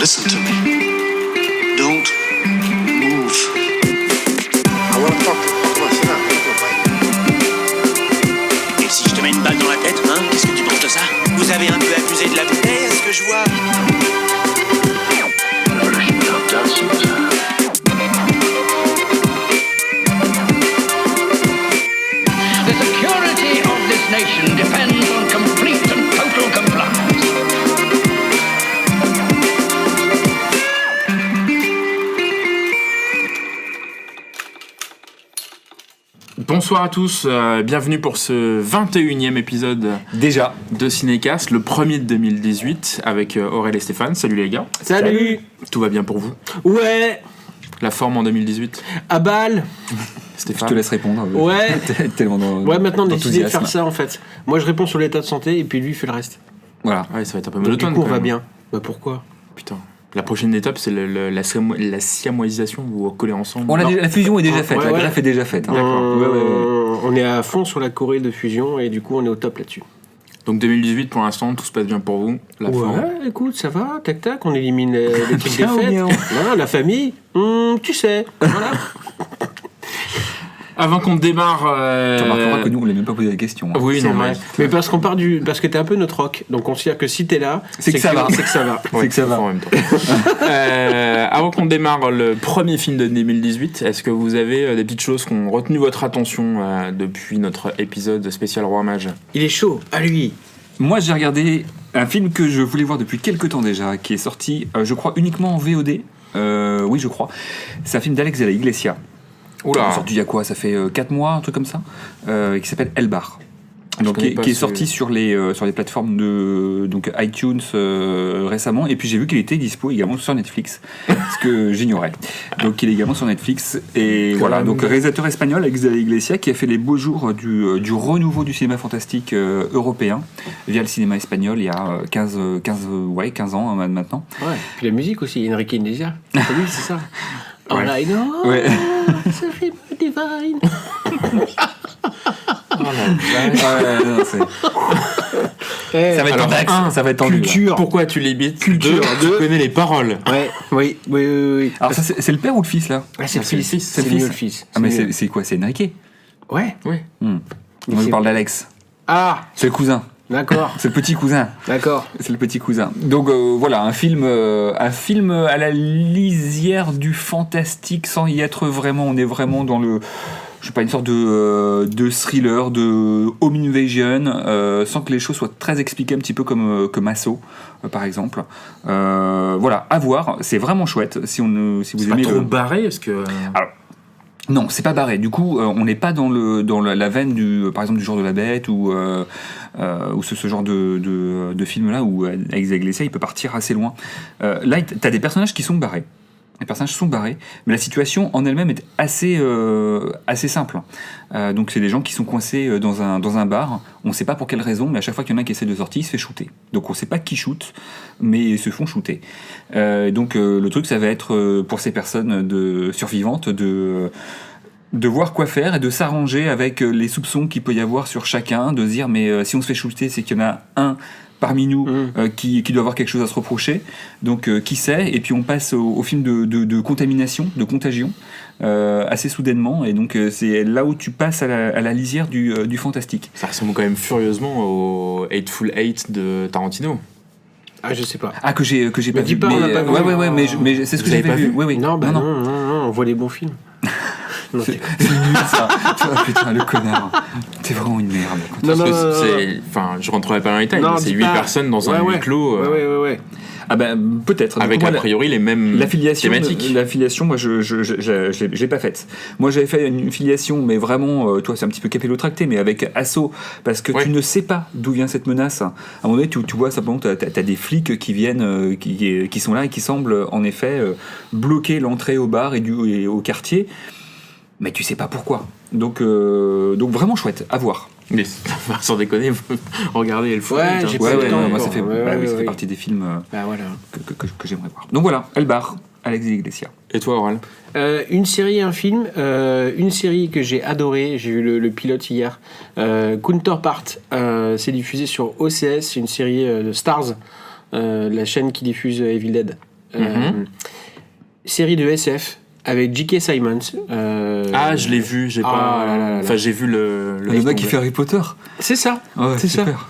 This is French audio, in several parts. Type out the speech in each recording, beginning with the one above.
Listen to me. Don't move. I want to talk to you. Come on, sit down. Et si je te mets une balle dans la tête, hein, qu'est-ce que tu penses de ça? Vous avez un peu abusé de la bouteille, est-ce que je vois? The security of this nation depends on complete and total compliance. Bonsoir à tous, bienvenue pour ce 21e épisode Déjà de Cinécast, le premier de 2018 avec Aurèle et Stéphane. Salut les gars. Salut. Tout va bien pour vous? Ouais. La forme en 2018? À balle. Stéphane? Je te laisse répondre. Ouais. Tellement dans, Ouais, maintenant on a décidé de d'enthousiasme. faire ça en fait. Moi je réponds sur l'état de santé et puis lui il fait le reste. Voilà. Ouais, ça va être un peu Donc, du monotone. coup on quand va même. bien. Bah pourquoi? Putain. La prochaine étape, c'est la siamoisation, vous collez ensemble. La fusion est déjà faite, Ouais, la ouais. greffe est déjà faite. hein. On est à fond sur la Corée de fusion et du coup on est au top là-dessus. Donc 2018 pour l'instant, tout se passe bien pour vous. La forme. Ouais, écoute, ça va, tac tac, on élimine les trucs des Bien ou fêtes. bien. Non, la famille, tu sais. Voilà. Avant qu'on démarre. Tu remarqueras que nous on l'a même pas posé la question. hein. Oui, C'est non, vrai. Mais parce qu'on part parce que t'es un peu notre rock, donc on considère que si t'es là, C'est que ça va. C'est que ça va. Ouais, C'est que ça va. en même temps. Avant qu'on démarre le premier film de 2018, est-ce que vous avez des petites choses qui ont retenu votre attention depuis notre épisode spécial Roi Mage? Il est chaud, à lui. Moi j'ai regardé un film que je voulais voir depuis quelques temps déjà, qui est sorti, je crois, uniquement en VOD. Oui, je crois. C'est un film d'Alex de la Iglesia. Oula. Sorti il y a quoi? Ça fait 4 mois, un truc comme ça, qui s'appelle El Bar. Donc, connais pas qui est ce- sorti sur les plateformes de donc iTunes récemment, et puis j'ai vu qu'il était dispo également sur Netflix, ce que j'ignorais. Donc il est également sur Netflix, et voilà, donc réalisateur espagnol Alex de la Iglesia, qui a fait les beaux jours du renouveau du cinéma fantastique européen via le cinéma espagnol il y a 15 ans maintenant. Ouais. Puis la musique aussi, Enrique Iglesias. C'est lui, c'est ça. All I know, Ouais. it's a rhythm divine. Non, ça va être Alors, tendu, ça va être tendu, là. Culture. Pourquoi tu l'imites? Culture. Tu connais les paroles. Ouais, oui. Alors ça, c'est le père ou le fils là? Ah, c'est le c'est le fils. fils, C'est le mieux fils. le fils. Ah mais mieux. c'est quoi? C'est Enrique? Ouais. Oui. Moi je c'est- parle d'Alex. Ah, C'est le cousin. d'accord. C'est le petit cousin. D'accord. C'est le petit cousin. Donc voilà, un film à la lisière du fantastique sans y être vraiment. On est vraiment dans le, je sais pas, une sorte de thriller, de home invasion, sans que les choses soient très expliquées, un petit peu comme Assaut, par exemple. Voilà, à voir. C'est vraiment chouette si vous C'est pas aimez trop barré, parce que. Alors, non, c'est pas barré. Du coup, on n'est pas dans la veine par exemple, du genre de la bête ou ce genre de film-là où Alex Iglesia il peut partir assez loin. Là, t'as des personnages qui sont barrés. Les personnages sont barrés, mais la situation en elle-même est assez simple. Donc c'est des gens qui sont coincés dans un bar. On ne sait pas pour quelle raison, mais à chaque fois qu'il y en a un qui essaie de sortir, il se fait shooter. Donc on ne sait pas qui shoot, mais ils se font shooter. Donc le truc, ça va être pour ces personnes survivantes de voir quoi faire et de s'arranger avec les soupçons qu'il peut y avoir sur chacun, de se dire mais si on se fait shooter, c'est qu'il y en a un parmi nous qui doit avoir quelque chose à se reprocher, donc qui sait, et puis on passe au film de contamination, de contagion, assez soudainement, et donc c'est là où tu passes à la lisière du fantastique. Ça ressemble quand même furieusement au Hateful Eight de Tarantino. Ah, je sais pas. Ah, que j'ai pas dis vu. pas, on l'a pas vu. Ouais, mais c'est ce que Vous avez j'avais pas vu. vu? Oui, oui. Non, non, on voit les bons films. Non, C'est nul ça. Oh, putain, le connard. T'es vraiment une merde. Non, Parce que non, c'est. Enfin, je rentrerai pas dans les détails, Non, mais c'est dis 8 pas. personnes dans un Ouais, huis clos. Ouais. Ah ben peut-être. Avec Moi, a priori les mêmes thématiques. L'affiliation, moi je l'ai pas faite. Moi j'avais fait une filiation, mais vraiment, toi c'est un petit peu capillotracté, mais avec Assaut, parce que Ouais. tu ne sais pas d'où vient cette menace. À un moment donné, tu vois simplement, t'as des flics qui viennent, qui sont là et qui semblent en effet bloquer l'entrée au bar et au quartier, mais tu sais pas pourquoi. Donc vraiment chouette, à voir. Mais sans déconner, regardez le fou. Ouais, j'ai pas Ouais, le ouais, temps non, moi encore. ça fait, Ouais, bah oui, ouais, ça fait ouais. partie des films Bah voilà. que j'aimerais voir. Donc voilà, El Bar, Alex Iglesia. Et toi, Aurel? Une série et un film. Une série que j'ai adorée, j'ai vu le pilote hier. Counterpart, c'est diffusé sur OCS, c'est une série de Stars, la chaîne qui diffuse Evil Dead. série de SF avec J.K. Simmons. Je l'ai vu, j'ai pas. là là là. Enfin, j'ai vu le Le mec qui fait Harry Potter. C'est ça. Ouais, c'est ça. super.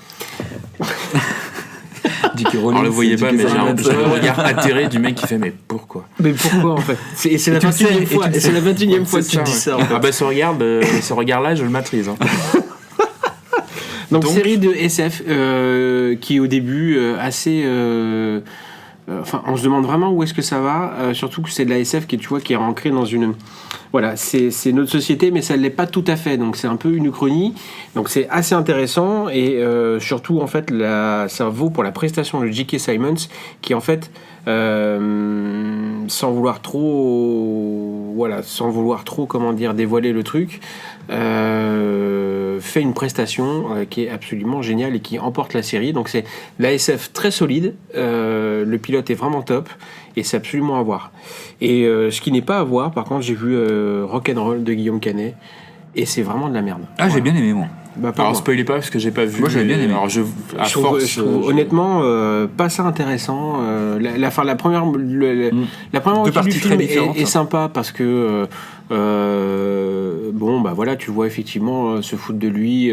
J.K. Rowling, Alors, le voyez c'est pas, J.K. mais j'ai Simmons. un regard atterré du mec qui fait mais pourquoi? Mais pourquoi en fait C'est la tu le sais, 21e et fois. tu le Et c'est la 21e fois que C'est tu ça, dis ouais. ça. En fait. Ah bah ce regard-là, je le maîtrise. Hein. Donc, Donc- série de SF qui est au début assez. Enfin, on se demande vraiment où est-ce que ça va. Surtout que c'est de la SF qui est ancrée dans une. Voilà, c'est notre société, mais ça ne l'est pas tout à fait. Donc c'est un peu une uchronie. Donc c'est assez intéressant et surtout en fait, ça vaut pour la prestation de J.K. Simmons, qui en fait, sans vouloir trop, comment dire, dévoiler le truc, fait une prestation qui est absolument géniale et qui emporte la série. Donc c'est la SF très solide. Le pilote est vraiment top. Et c'est absolument à voir. Et ce qui n'est pas à voir, par contre, j'ai vu Rock'n'Roll de Guillaume Canet, et c'est vraiment de la merde. Ah, j'ai bien aimé, moi. Bah, pas Alors moi. spoilez pas parce que j'ai pas vu. Moi, j'avais bien aimé. Alors je trouve honnêtement pas ça intéressant. La première moitié du parties film très différentes. est sympa parce que bon bah voilà, tu vois effectivement se foutre de lui,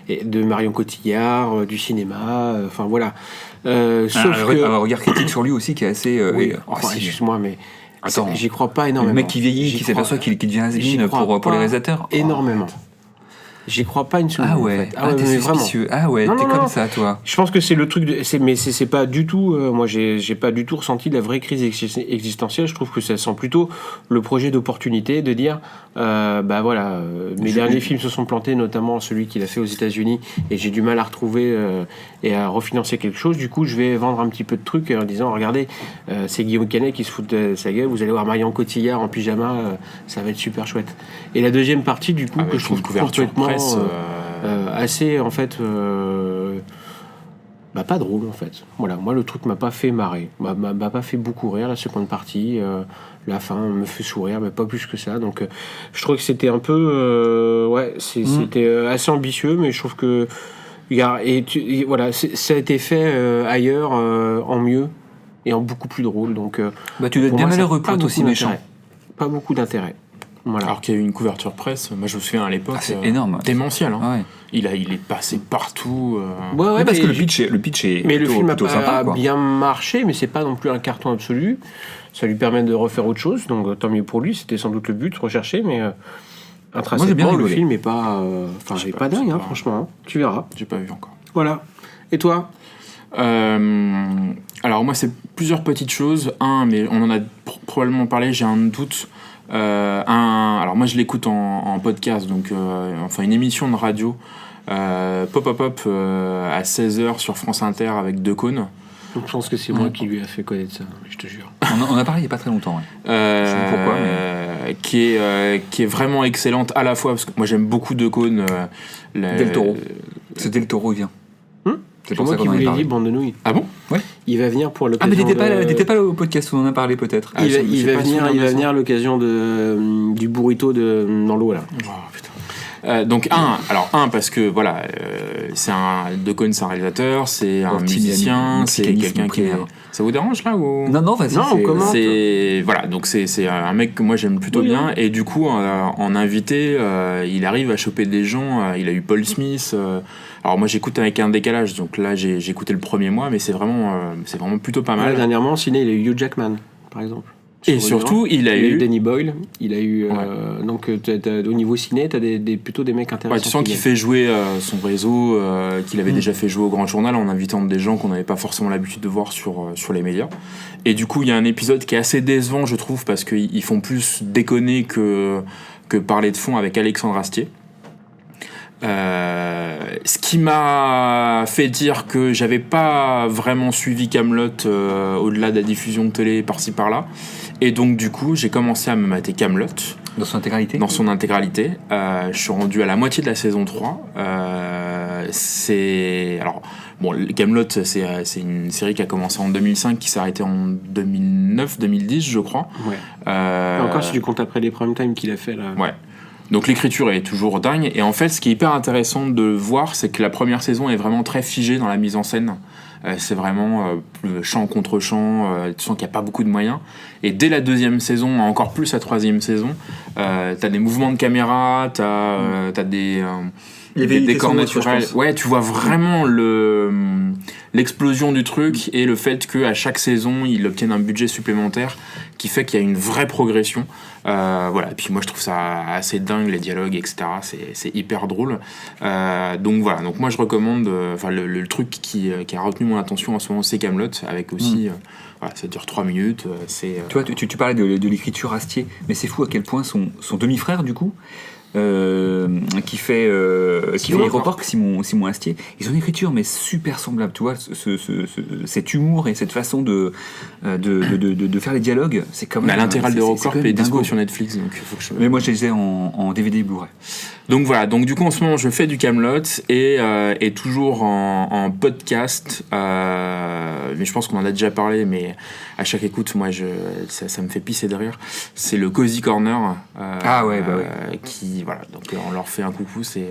et de Marion Cotillard, du cinéma, enfin voilà. Sauf que Un regard critique sur lui aussi qui est assez. oui, oh, enfin, si. excuse-moi, mais Attends. j'y crois pas énormément. Le mec qui vieillit, J'y qui crois- s'aperçoit qu'il devient j'y has-been crois pour les pas réalisateurs. énormément. J'y crois pas une seconde. Ah en ouais, fait. Ah ouais, t'es mais vraiment. suspicieux. Ah ouais, Non, t'es non, comme non. ça, toi. Je pense que c'est le truc, mais c'est pas du tout. Moi, j'ai pas du tout ressenti la vraie crise existentielle. Je trouve que ça sent plutôt le projet d'opportunité de dire, bah voilà, mes derniers films se sont plantés, notamment celui qu'il a fait aux États-Unis, et j'ai du mal à retrouver et à refinancer quelque chose. Du coup, je vais vendre un petit peu de trucs en disant, regardez, c'est Guillaume Canet qui se fout de sa gueule. Vous allez voir Marion Cotillard en pyjama, ça va être super chouette. Et la deuxième partie, du coup, que je trouve couverture complètement presse. assez en fait bah pas drôle en fait. Voilà, moi le truc m'a pas fait marrer, m'a pas fait beaucoup rire la seconde partie, la fin me fait sourire mais pas plus que ça. Donc je trouve que c'était un peu c'était assez ambitieux, mais je trouve que voilà, ça a été fait ailleurs en mieux et en beaucoup plus drôle. Donc Bah, tu dois être pour bien moi, ça a malheureux pas pour être aussi beaucoup méchant. d'intérêt. Pas beaucoup d'intérêt. Voilà. Alors qu'il y a eu une couverture presse, moi je me souviens à l'époque, Ah, c'est énorme. démentiel. Hein. Ah ouais. Il est passé partout. Ouais, Mais parce mais que le pitch est Mais le plutôt, film a plutôt pas sympa, quoi. bien marché, mais c'est pas non plus un carton absolu. Ça lui permet de refaire autre chose, donc tant mieux pour lui. C'était sans doute le but recherché, mais Moi, j'ai bien intrinsèquement le rigolé. film est pas, Je sais est pas, pas dingue, c'est hein, pas- franchement. Hein. Tu verras. J'ai pas vu encore. Voilà. Et toi? Alors moi c'est plusieurs petites choses. Mais on en a probablement parlé, j'ai un doute. Alors moi je l'écoute en podcast, donc enfin une émission de radio, Pop à 16h sur France Inter avec Decaune. Je pense que c'est moi qui lui a fait connaître ça, je te jure. On a parlé il y a pas très longtemps. Ouais. sais pas pourquoi, qui est vraiment excellente à la fois parce que moi j'aime beaucoup Decaune. Del Toro. C'est Del Toro, il vient. C'est C'est pour moi ça qui qu'on en vous a l'ai parlé. dit, bande de nouilles. Ah bon? Il va venir pour Ah, l'occasion. mais de- t'étais pas là au podcast où on en a parlé, peut-être. Il va je sais pas si on en venir a ça. à l'occasion du burrito dans l'eau là. Oh, putain. Donc parce que voilà, Decaune c'est un réalisateur, c'est un Petit musicien, c'est pianiste quelqu'un qui est... primaire. Ça vous dérange là ou... Non, vas-y. Non, c'est- comment C'est voilà, donc c'est un mec que moi j'aime plutôt Oui, bien, et du coup en invité il arrive à choper des gens. Il a eu Paul Smith. Alors moi j'écoute avec un décalage, donc là j'ai écouté le premier mois, mais c'est vraiment plutôt pas Là, mal. dernièrement, ciné, il a eu Hugh Jackman, par exemple. Et Sur surtout il a il a eu eu Danny Boyle, il a eu Ouais. donc au niveau ciné, t'as plutôt des mecs intéressants. Ouais, tu sens qui qu'il viennent. fait jouer son réseau, qu'il avait déjà fait jouer au Grand Journal en invitant des gens qu'on n'avait pas forcément l'habitude de voir sur les médias. Et du coup, il y a un épisode qui est assez décevant, je trouve, parce qu'ils font plus déconner que parler de fond avec Alexandre Astier. Ce qui m'a fait dire que j'avais pas vraiment suivi Kaamelott au-delà de la diffusion de télé par-ci par-là. Et donc, du coup, j'ai commencé à me mater Kaamelott Dans son intégralité. dans son intégralité. Je suis rendu à la moitié de la saison 3. Alors, bon, Kaamelott, c'est une série qui a commencé en 2005, qui s'est arrêtée en 2009-2010, je crois. Ouais. Et encore si tu comptes après les prime time qu'il a fait là. Ouais. Donc l'écriture est toujours dingue. Et en fait, ce qui est hyper intéressant de voir, c'est que la première saison est vraiment très figée dans la mise en scène. C'est vraiment chant contre chant, tu sens qu'il n'y a pas beaucoup de moyens. Et dès la deuxième saison, encore plus la troisième saison, t'as des mouvements de caméra, t'as des décors naturels. Ouais, tu vois vraiment l'explosion du truc et le fait qu'à chaque saison, ils obtiennent un budget supplémentaire qui fait qu'il y a une vraie progression. Voilà. Et puis moi, je trouve ça assez dingue, les dialogues, etc. C'est hyper drôle. Donc voilà. Donc moi, je recommande. Enfin, le truc qui a retenu mon attention en ce moment, c'est Kaamelott, avec aussi. Voilà, ça dure 3 minutes. Tu vois, tu parlais de l'écriture Astier, mais c'est fou à quel point son demi-frère, du coup, qui fait Aéroport, Simon Astier, ils ont une écriture mais super semblable, tu vois, cet humour et cette façon de faire les dialogues, c'est quand même. L'intégrale d'Eurocorp est dispo sur Netflix, donc faut que mais moi je les ai en DVD et Blu-ray. Donc voilà, donc du coup en ce moment je fais du Kaamelott et toujours en podcast, mais je pense qu'on en a déjà parlé, mais à chaque écoute, moi ça me fait pisser de rire. C'est le Cozy Corner. Qui voilà, donc on leur fait un coucou, c'est.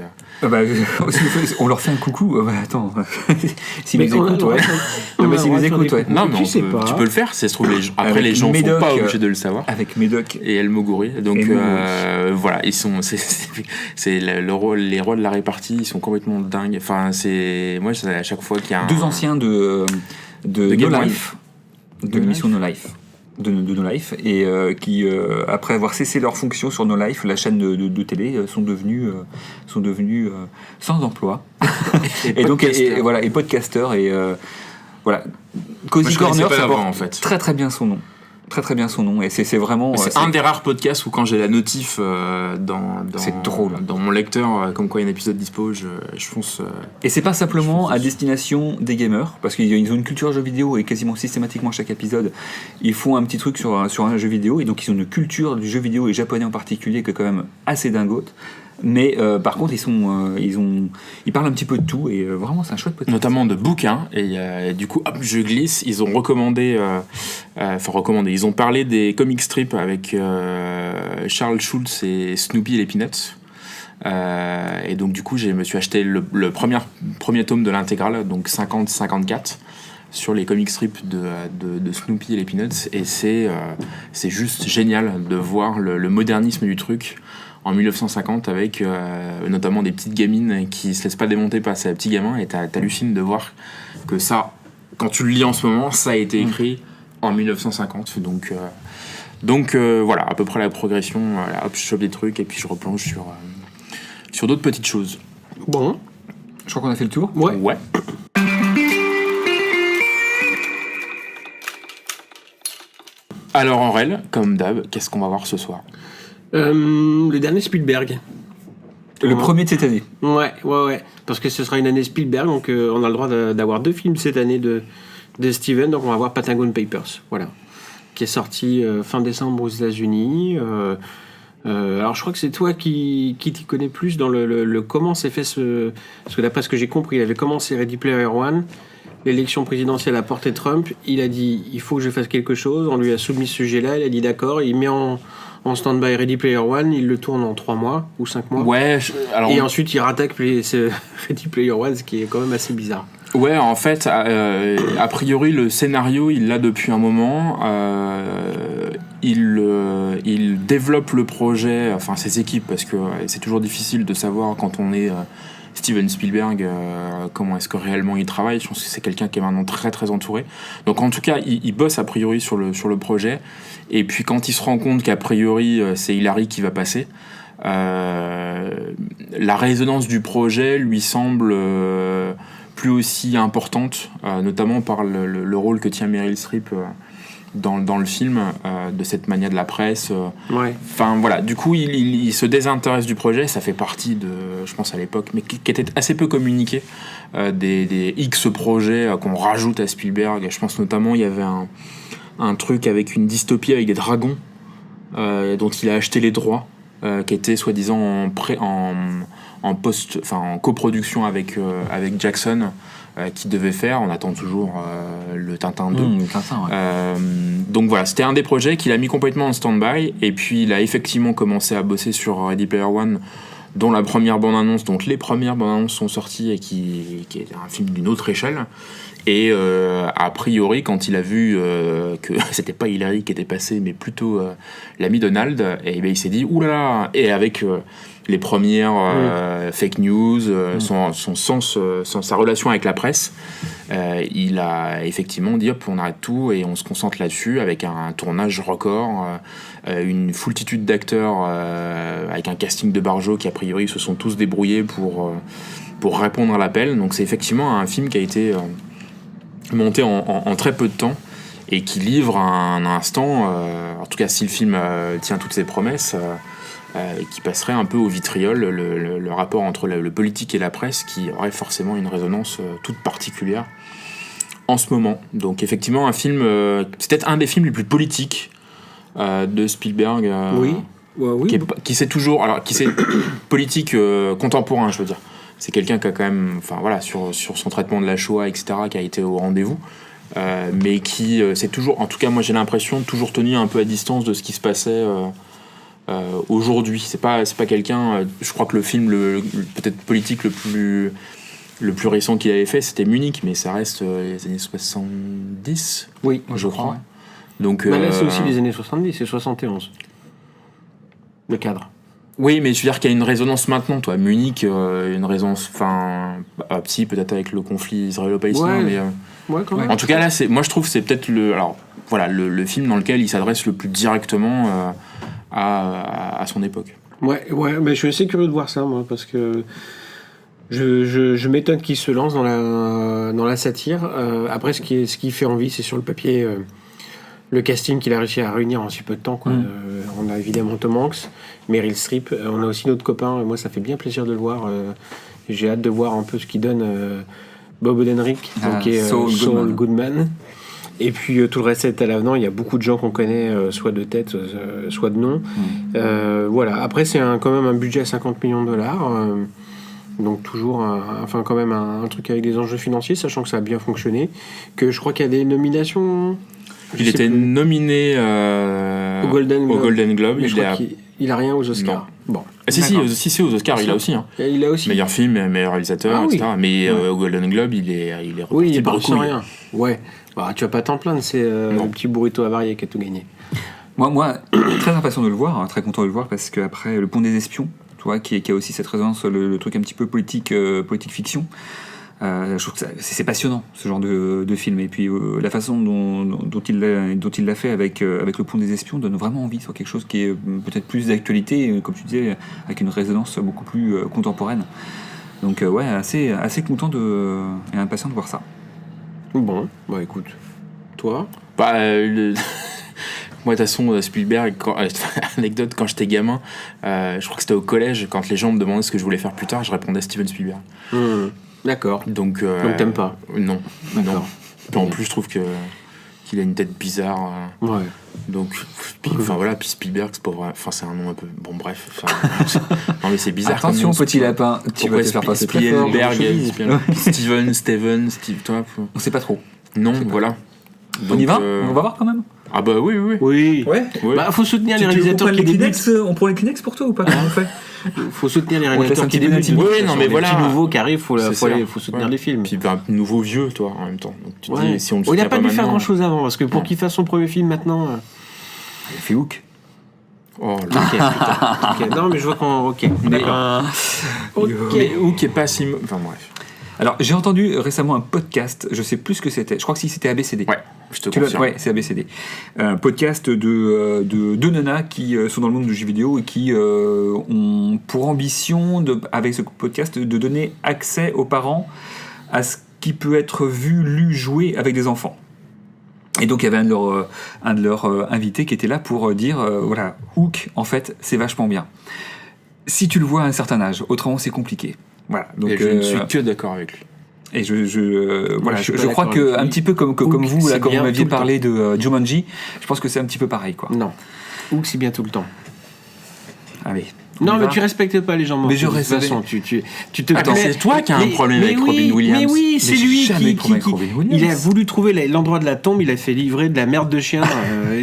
On leur fait un coucou. Attends, s'ils nous écoutent, ouais. Non mais s'ils nous écoutent, ouais. Non mais tu peux le faire. C'est se trouve après les gens sont pas obligés de le savoir. Avec Médoc et El Moguri. Donc voilà, ils sont c'est les rôles de la répartie, ils sont complètement dingues. Enfin moi à chaque fois qu'il y a deux anciens de No Life, de l'émission No Life. De No Life et qui après avoir cessé leur fonction sur No Life, la chaîne de télé, sont devenus sans emploi et donc voilà, et podcasteurs et voilà. Cozy Corner, ça porte en fait très très bien son nom. Très bien son nom, et c'est vraiment. C'est un des rares podcasts où quand j'ai la notif c'est drôle. Dans mon lecteur, comme quoi il y a un épisode dispo, je fonce. Et c'est pas simplement à destination des gamers, parce qu'ils ont une culture jeu vidéo et quasiment systématiquement chaque épisode, ils font un petit truc sur un jeu vidéo, et donc ils ont une culture du jeu vidéo et japonais en particulier qui est quand même assez dingote. Mais par contre, ils parlent un petit peu de tout et vraiment c'est un chouette podcast. Notamment de bouquins et du coup, hop, je glisse. Ils ont recommandé, ils ont parlé des comic strips avec Charles Schulz et Snoopy et les Peanuts. Et donc du coup, je me suis acheté le premier tome de l'intégrale, donc 50-54. Sur les comic strips de Snoopy et les Peanuts, et c'est juste génial de voir le modernisme du truc en 1950 avec notamment des petites gamines qui se laissent pas démonter par ces petits gamins, et t'hallucines de voir que ça, quand tu le lis en ce moment, ça a été écrit en 1950, donc voilà à peu près la progression. Hop, je chope des trucs et puis je replonge sur d'autres petites choses. Bon, je crois qu'on a fait le tour. Ouais. Alors en réel, comme d'hab, qu'est-ce qu'on va voir ce soir ? Le dernier Spielberg. Le premier de cette année. Ouais. Parce que ce sera une année Spielberg, donc on a le droit d'avoir 2 films cette année de Steven. Donc on va voir Pentagon Papers, voilà, qui est sorti fin décembre aux États-Unis. Alors je crois que c'est toi qui t'y connais plus dans le comment s'est fait parce que d'après ce que j'ai compris, il avait commencé Ready Player One. L'élection présidentielle a porté Trump. Il a dit il faut que je fasse quelque chose. On lui a soumis ce sujet-là. Il a dit d'accord. Il met en stand-by Ready Player One. Il le tourne en 3 mois ou 5 mois. Ouais. Et ensuite il rattaque Ready Player One, ce qui est quand même assez bizarre. Ouais, en fait, a priori le scénario il l'a depuis un moment. Il développe le projet, enfin ses équipes, parce que c'est toujours difficile de savoir quand on est Steven Spielberg, comment est-ce que réellement il travaille. Je pense que c'est quelqu'un qui est maintenant très très entouré. Donc en tout cas, il bosse a priori sur le projet. Et puis quand il se rend compte qu'a priori c'est Hillary qui va passer, la résonance du projet lui semble plus aussi importante, notamment par le rôle que tient Meryl Streep dans le film, de cette mania de la presse. Ouais. Enfin voilà, du coup il se désintéresse du projet. Ça fait partie de, je pense à l'époque, mais qui était assez peu communiqué, des X projets qu'on rajoute à Spielberg. Je pense notamment il y avait un truc avec une dystopie avec des dragons, dont il a acheté les droits, qui était soi-disant en coproduction avec Jackson, qu'il devait faire. On attend toujours le Tintin 2. Tintin, ouais. Donc voilà, c'était un des projets qu'il a mis complètement en stand-by, et puis il a effectivement commencé à bosser sur Ready Player One, dont la première bande-annonce, donc les premières bandes-annonces sont sorties, et qui est un film d'une autre échelle. Et a priori, quand il a vu que c'était pas Hillary qui était passée, mais plutôt l'ami Donald, et ben il s'est dit oulala. Et avec les premières fake news, son sens, sa relation avec la presse, il a effectivement dit hop, on arrête tout et on se concentre là-dessus, avec un tournage record, une foultitude d'acteurs, avec un casting de barjots qui a priori se sont tous débrouillés pour répondre à l'appel. Donc c'est effectivement un film qui a été monté en très peu de temps, et qui livre un instant, en tout cas si le film tient toutes ses promesses, qui passerait un peu au vitriol le rapport entre le politique et la presse, qui aurait forcément une résonance toute particulière en ce moment. Donc effectivement un film, c'est peut-être un des films les plus politiques de Spielberg, Oui. qui sait toujours, alors qui sait politique contemporain, je veux dire. C'est quelqu'un qui a quand même, enfin voilà, sur son traitement de la Shoah, etc., qui a été au rendez-vous, mais qui c'est toujours, en tout cas moi j'ai l'impression, toujours tenu un peu à distance de ce qui se passait aujourd'hui. C'est pas quelqu'un, je crois que le film peut-être politique le plus récent qu'il avait fait, c'était Munich, mais ça reste les années 70, Oui, je crois. ouais. Donc Bah là, c'est aussi les années 70, c'est 71. Le cadre. oui, mais je veux dire qu'il y a une résonance maintenant, toi. Munich, une résonance, enfin, si, peut-être avec le conflit israélo-palestinien, Ouais. mais Ouais, quand même. en tout cas là, moi je trouve que c'est peut-être le film dans lequel il s'adresse le plus directement à son époque. Ouais, mais je suis assez curieux de voir ça, moi, parce que je m'étonne qu'il se lance dans la satire. Après, ce qui fait envie, c'est sur le papier le casting qu'il a réussi à réunir en si peu de temps, quoi. On a évidemment Tom Hanks, Meryl Streep, on a aussi notre copain, moi ça fait bien plaisir de le voir, j'ai hâte de voir un peu ce qu'il donne Bob Odenkirk, qui est Saul Goodman. Et puis tout le reste est à l'avenant, il y a beaucoup de gens qu'on connaît, soit de tête, soit de nom. Voilà, après c'est quand même un budget à 50 millions de dollars, donc toujours quand même un truc avec des enjeux financiers, sachant que ça a bien fonctionné, que je crois qu'il y a des nominations. Il était nominé au Golden Globe, mais il je crois qu'il a rien aux Oscars. Bon. Si, aux Oscars, il a aussi. Hein. Il a aussi. Meilleur film, meilleur réalisateur, etc. Mais au Golden Globe, il est Oui, il est reparti sans bredouille. rien. Ouais. Bah, tu vas pas t'en plaindre, c'est le petit burrito avarié qui a tout gagné. Moi, très impatient de le voir, hein, très content de le voir, parce qu'après Le Pont des Espions, tu vois, qui a aussi cette résonance, le truc un petit peu politique fiction. Je trouve que c'est passionnant, ce genre de film. Et puis la façon dont il l'a fait avec Le Pont des Espions donne vraiment envie sur quelque chose qui est peut-être plus d'actualité, comme tu disais, avec une résonance beaucoup plus contemporaine. Donc ouais, assez content et impatient de voir ça. Bon, bah écoute, toi Moi, de toute façon, Spielberg, anecdote, quand j'étais gamin, je crois que c'était au collège, quand les gens me demandaient ce que je voulais faire plus tard, je répondais Steven Spielberg. D'accord. Donc t'aimes pas? Non. D'accord. Non. Puis en plus, je trouve qu'il a une tête bizarre. Ouais. Donc, puis Spielberg, c'est pas vrai. Enfin, c'est un nom un peu. Bon, bref. Non, mais c'est bizarre. Attention, comme nom. petit lapin, tu vas te faire passer très fort. Spielberg, Steven, toi. On sait pas trop. Non, voilà. Donc, on y va On va voir quand même. Ah bah oui. Oui. Ouais. Bah faut soutenir les réalisateurs qui débutent. On prend les Kleenex pour toi ou pas? Comment on fait? Faut soutenir les laisse réalisateurs un qui petit peu débutent. d'intimité. Oui, non, mais voilà. Les petits nouveaux qui arrivent, faut C'est soutenir ça. les films. Puis un nouveau vieux, toi, en même temps. Donc tu te Ouais. dis, si on le Il n'a soutient pas dû faire maintenant- grand chose avant, parce que pour qu'il fasse son premier film maintenant. Il a fait Hook. Oh là. Ok, putain. Ok. Non, mais je vois qu'on. Ok. D'accord. Mais où qui est pas si. Enfin bref. Alors, j'ai entendu récemment un podcast, je sais plus ce que c'était. Je crois que c'était ABCD. Ouais, je te confirme. Ouais, c'est ABCD. Un podcast de deux nanas qui sont dans le monde du jeu vidéo et qui ont pour ambition, avec ce podcast, de donner accès aux parents à ce qui peut être vu, lu, joué avec des enfants. Et donc il y avait un de leurs invités qui était là pour dire voilà, Hook, en fait, c'est vachement bien. Si tu le vois à un certain âge, autrement c'est compliqué. Voilà. Donc Et je ne suis que d'accord avec lui. et je crois d'accord que avec un lui. petit peu comme vous là, c'est quand vous bien m'aviez tout le parlé de Jumanji, je pense que c'est un petit peu pareil quoi. Non. Ou si bien tout le temps. Allez, Non, y mais va. tu respectes pas les gens morts. Mais je de toute respecte. façon, tu te Attends, plais- c'est toi qui as un problème avec oui, Robin Williams. Mais oui, c'est j'ai lui jamais qui, de problème avec Robin Williams. il a voulu trouver l'endroit de la tombe, il a fait livrer de la merde de chien.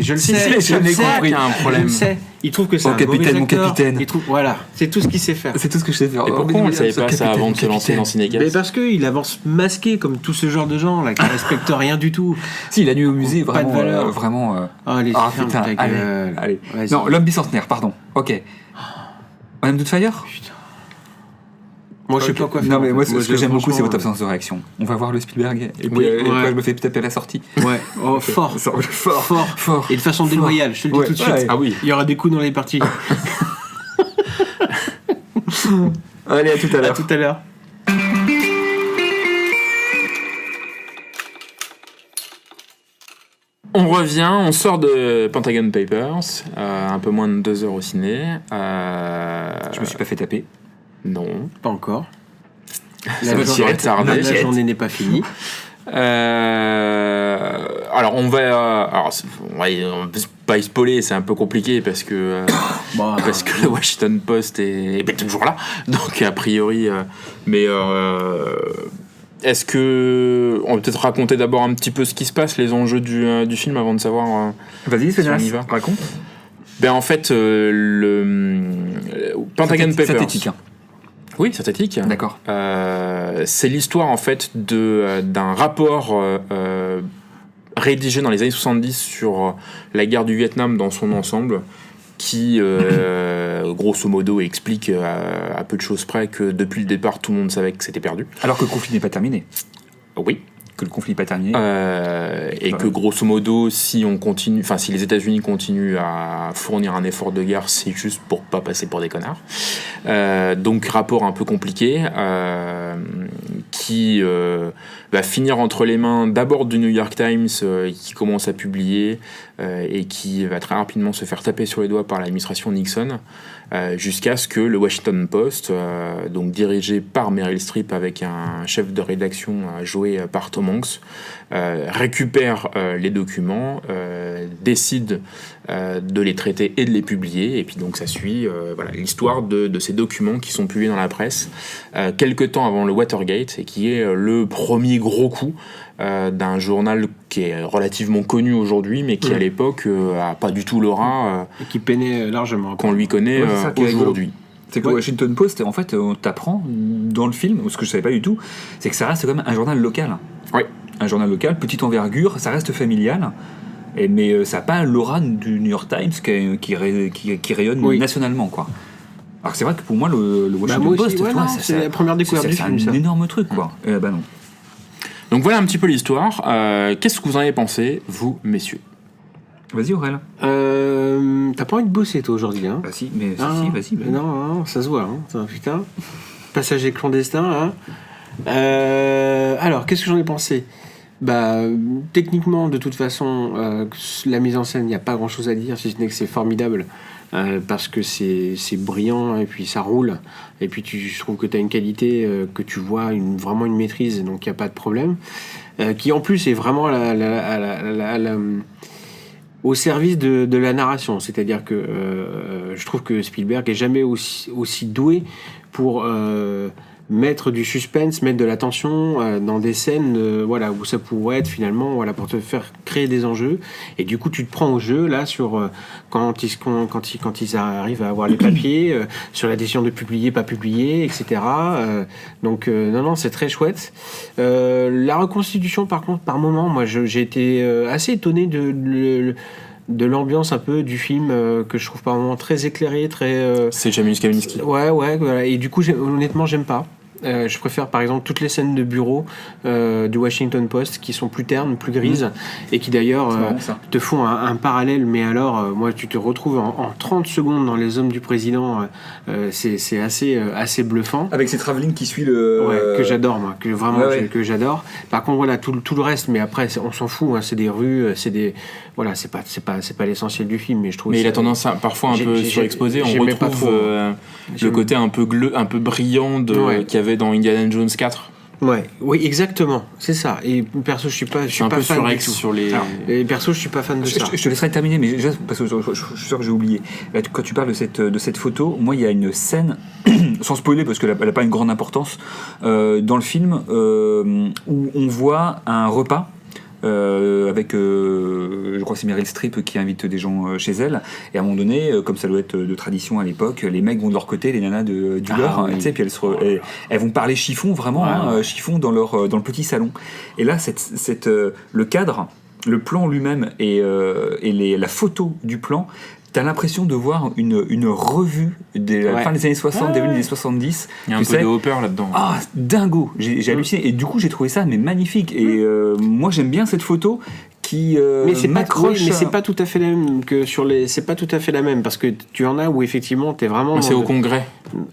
Je le Si, sais, si, je le jamais sais, compris qu'il y a un problème. Je le sais. Il trouve que c'est Oh, un capitaine, mauvais mon acteur. capitaine. Il trouve, voilà, c'est tout ce qu'il sait faire. C'est tout ce que je sais faire. Et pourquoi on ne savait pas ça avant de se lancer dans Mais Cinécast? parce qu'il avance masqué comme tout ce genre de gens là qui respectent rien du tout. Si, la nuit au musée, Pas de vraiment. valeur. Vraiment. Oh, les Ah ferme putain, ta gueule. allez. Vas-y. Non, l'homme bicentenaire, pardon. Ok. Madame Doubtfire. Moi, je sais pas quoi faire. Non, mais moi, ce que j'aime beaucoup, c'est franchement, votre absence de réaction. On va voir le Spielberg, et puis Oui, et ouais. après, je me fais taper à la sortie. Ouais, oh, fort. Fort. Et de façon déloyale, je te le dis Ouais, tout de suite. ouais. Ah oui. Il y aura des coups dans les parties. Allez, à tout à À l'heure. tout à l'heure. On revient, on sort de Pentagon Papers, un peu moins de 2 heures au ciné. Je me suis pas fait taper. Non. Pas encore. Ça va s'y retarder. La journée n'est pas finie. Alors on va, on va pas y spoiler, c'est un peu compliqué parce que parce que le Washington Post est toujours là, donc a priori. Mais est-ce que on va peut-être raconter d'abord un petit peu ce qui se passe, les enjeux du film avant de savoir. Vas-y, Si on y va. raconte. Ben en fait le Pentagon Papers. Synthétique, hein. Oui, synthétique. D'accord. C'est l'histoire en fait d'un rapport rédigé dans les années 70 sur la guerre du Vietnam dans son ensemble, qui grosso modo explique à peu de choses près que depuis le départ tout le monde savait que c'était perdu. Alors que le conflit n'est pas terminé. Oui. Que le conflit n'est pas terminé. Et que grosso modo, si on continue, enfin si les États-Unis continuent à fournir un effort de guerre, c'est juste pour pas passer pour des connards. Donc rapport un peu compliqué qui va finir entre les mains d'abord du New York Times qui commence à publier et qui va très rapidement se faire taper sur les doigts par l'administration Nixon jusqu'à ce que le Washington Post, donc dirigé par Meryl Streep avec un chef de rédaction joué par Tom Hanks, récupère les documents, décide de les traiter et de les publier, et puis donc ça suit voilà, l'histoire de ces documents qui sont publiés dans la presse quelque temps avant le Watergate, et qui est le premier gros coup d'un journal qui est relativement connu aujourd'hui, mais qui à l'époque a pas du tout l'aura Et qui peinait largement. qu'on lui connaît Ouais, c'est ça qui est rigolo. aujourd'hui. C'est que le Washington Post, en fait, on t'apprend dans le film, ce que je savais pas du tout, c'est que ça reste quand même un journal local. Oui. Un journal local, petite envergure, ça reste familial, mais ça n'a pas l'aura du New York Times qui rayonne Oui. nationalement, quoi. Alors c'est vrai que pour moi, le Washington moi aussi, Post, ouais, tu vois, non, c'est la première découverte du film, c'est ça. un énorme truc, quoi. Bah non. Donc voilà un petit peu l'histoire. Qu'est-ce que vous en avez pensé, vous, messieurs? Vas-y, Aurel. T'as pas envie de bosser toi aujourd'hui, hein? Bah si, mais Ah, si, vas-y. mais non, ça se voit, hein. Putain, putain. Passager clandestin, hein. Alors, qu'est-ce que j'en ai pensé? Bah, techniquement, de toute façon, la mise en scène, il n'y a pas grand-chose à dire, si ce n'est que c'est formidable, parce que c'est brillant, et puis ça roule, et puis je trouve que tu as une qualité, que tu vois vraiment une maîtrise, donc il n'y a pas de problème, qui en plus est vraiment au service de la narration, c'est-à-dire que je trouve que Spielberg est jamais aussi doué pour mettre du suspense, mettre de la tension dans des scènes voilà, où ça pourrait être finalement voilà, pour te faire créer des enjeux, et du coup tu te prends au jeu là sur quand ils arrivent à avoir les papiers, sur la décision de publier, pas publier, etc. Donc non, c'est très chouette. La reconstitution par contre, par moment, moi j'ai été assez étonné de l'ambiance un peu du film, que je trouve par moments très éclairé, très... C'est Janusz Kaminski. Ouais, voilà. Et du coup, honnêtement, j'aime pas. Je préfère par exemple toutes les scènes de bureau du Washington Post qui sont plus ternes, plus grises, et qui d'ailleurs C'est marrant, ça. te font un parallèle, mais alors moi tu te retrouves en 30 secondes dans Les Hommes du Président, c'est assez bluffant. Avec ces travelling qui suit le... Ouais, que j'adore moi, que vraiment Ouais. que j'adore. Par contre voilà tout le reste, mais après on s'en fout, hein, c'est des rues, c'est des voilà, c'est pas l'essentiel du film, mais je trouve Mais il a ça- tendance à parfois un peu surexposé. On j'aimais pas retrouve trop. le côté un peu brillant Ouais. qu'il y avait dans Indiana Jones 4. Ouais, oui, exactement, c'est ça. Et perso, je suis pas un fan peu du surex tout. sur les. Et perso, je suis pas fan de ça. Je te laisserai terminer, mais déjà, parce que je suis sûr que j'ai oublié. Là, quand tu parles de cette photo, moi, il y a une scène, sans spoiler, parce qu'elle n'a pas une grande importance, dans le film, où on voit un repas. Avec je crois que c'est Meryl Streep qui invite des gens chez elle, et à un moment donné, comme ça doit être de tradition à l'époque, les mecs vont de leur côté, les nanas du leur, oui. tu sais, puis elles vont parler chiffon vraiment, chiffon dans le petit salon, et là le cadre, le plan lui-même et la photo du plan, t'as l'impression de voir une revue de la fin des années 60, début des années 70. Il y a un peu de Hopper là-dedans. Ah, dingo. J'ai halluciné. Et du coup, j'ai trouvé ça magnifique. Et moi, j'aime bien cette photo qui mais c'est m'accroche. mais c'est pas tout à fait la même que sur les. C'est pas tout à fait la même parce que tu en as où effectivement t'es vraiment. C'est au congrès.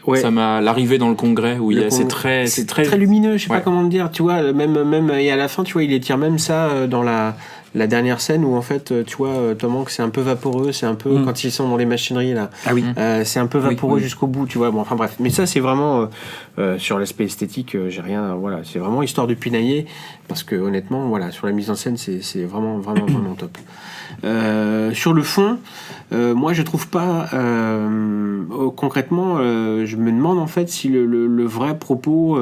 Ouais. Ça m'a l'arrivée dans le congrès où c'est très lumineux. Je sais pas Ouais. comment te dire. Tu vois, même et à la fin, tu vois, il étire même ça dans la dernière scène où en fait, tu vois, Tom Hanks c'est un peu vaporeux, c'est un peu quand ils sont dans les machineries là. Ah oui. C'est un peu vaporeux Oui. jusqu'au bout, tu vois. Bon, enfin bref. Mais ça, c'est vraiment sur l'aspect esthétique, j'ai rien. Voilà, c'est vraiment histoire de pinailler parce que honnêtement, voilà, sur la mise en scène, c'est vraiment top. Sur le fond, moi je trouve pas concrètement, je me demande en fait si le vrai propos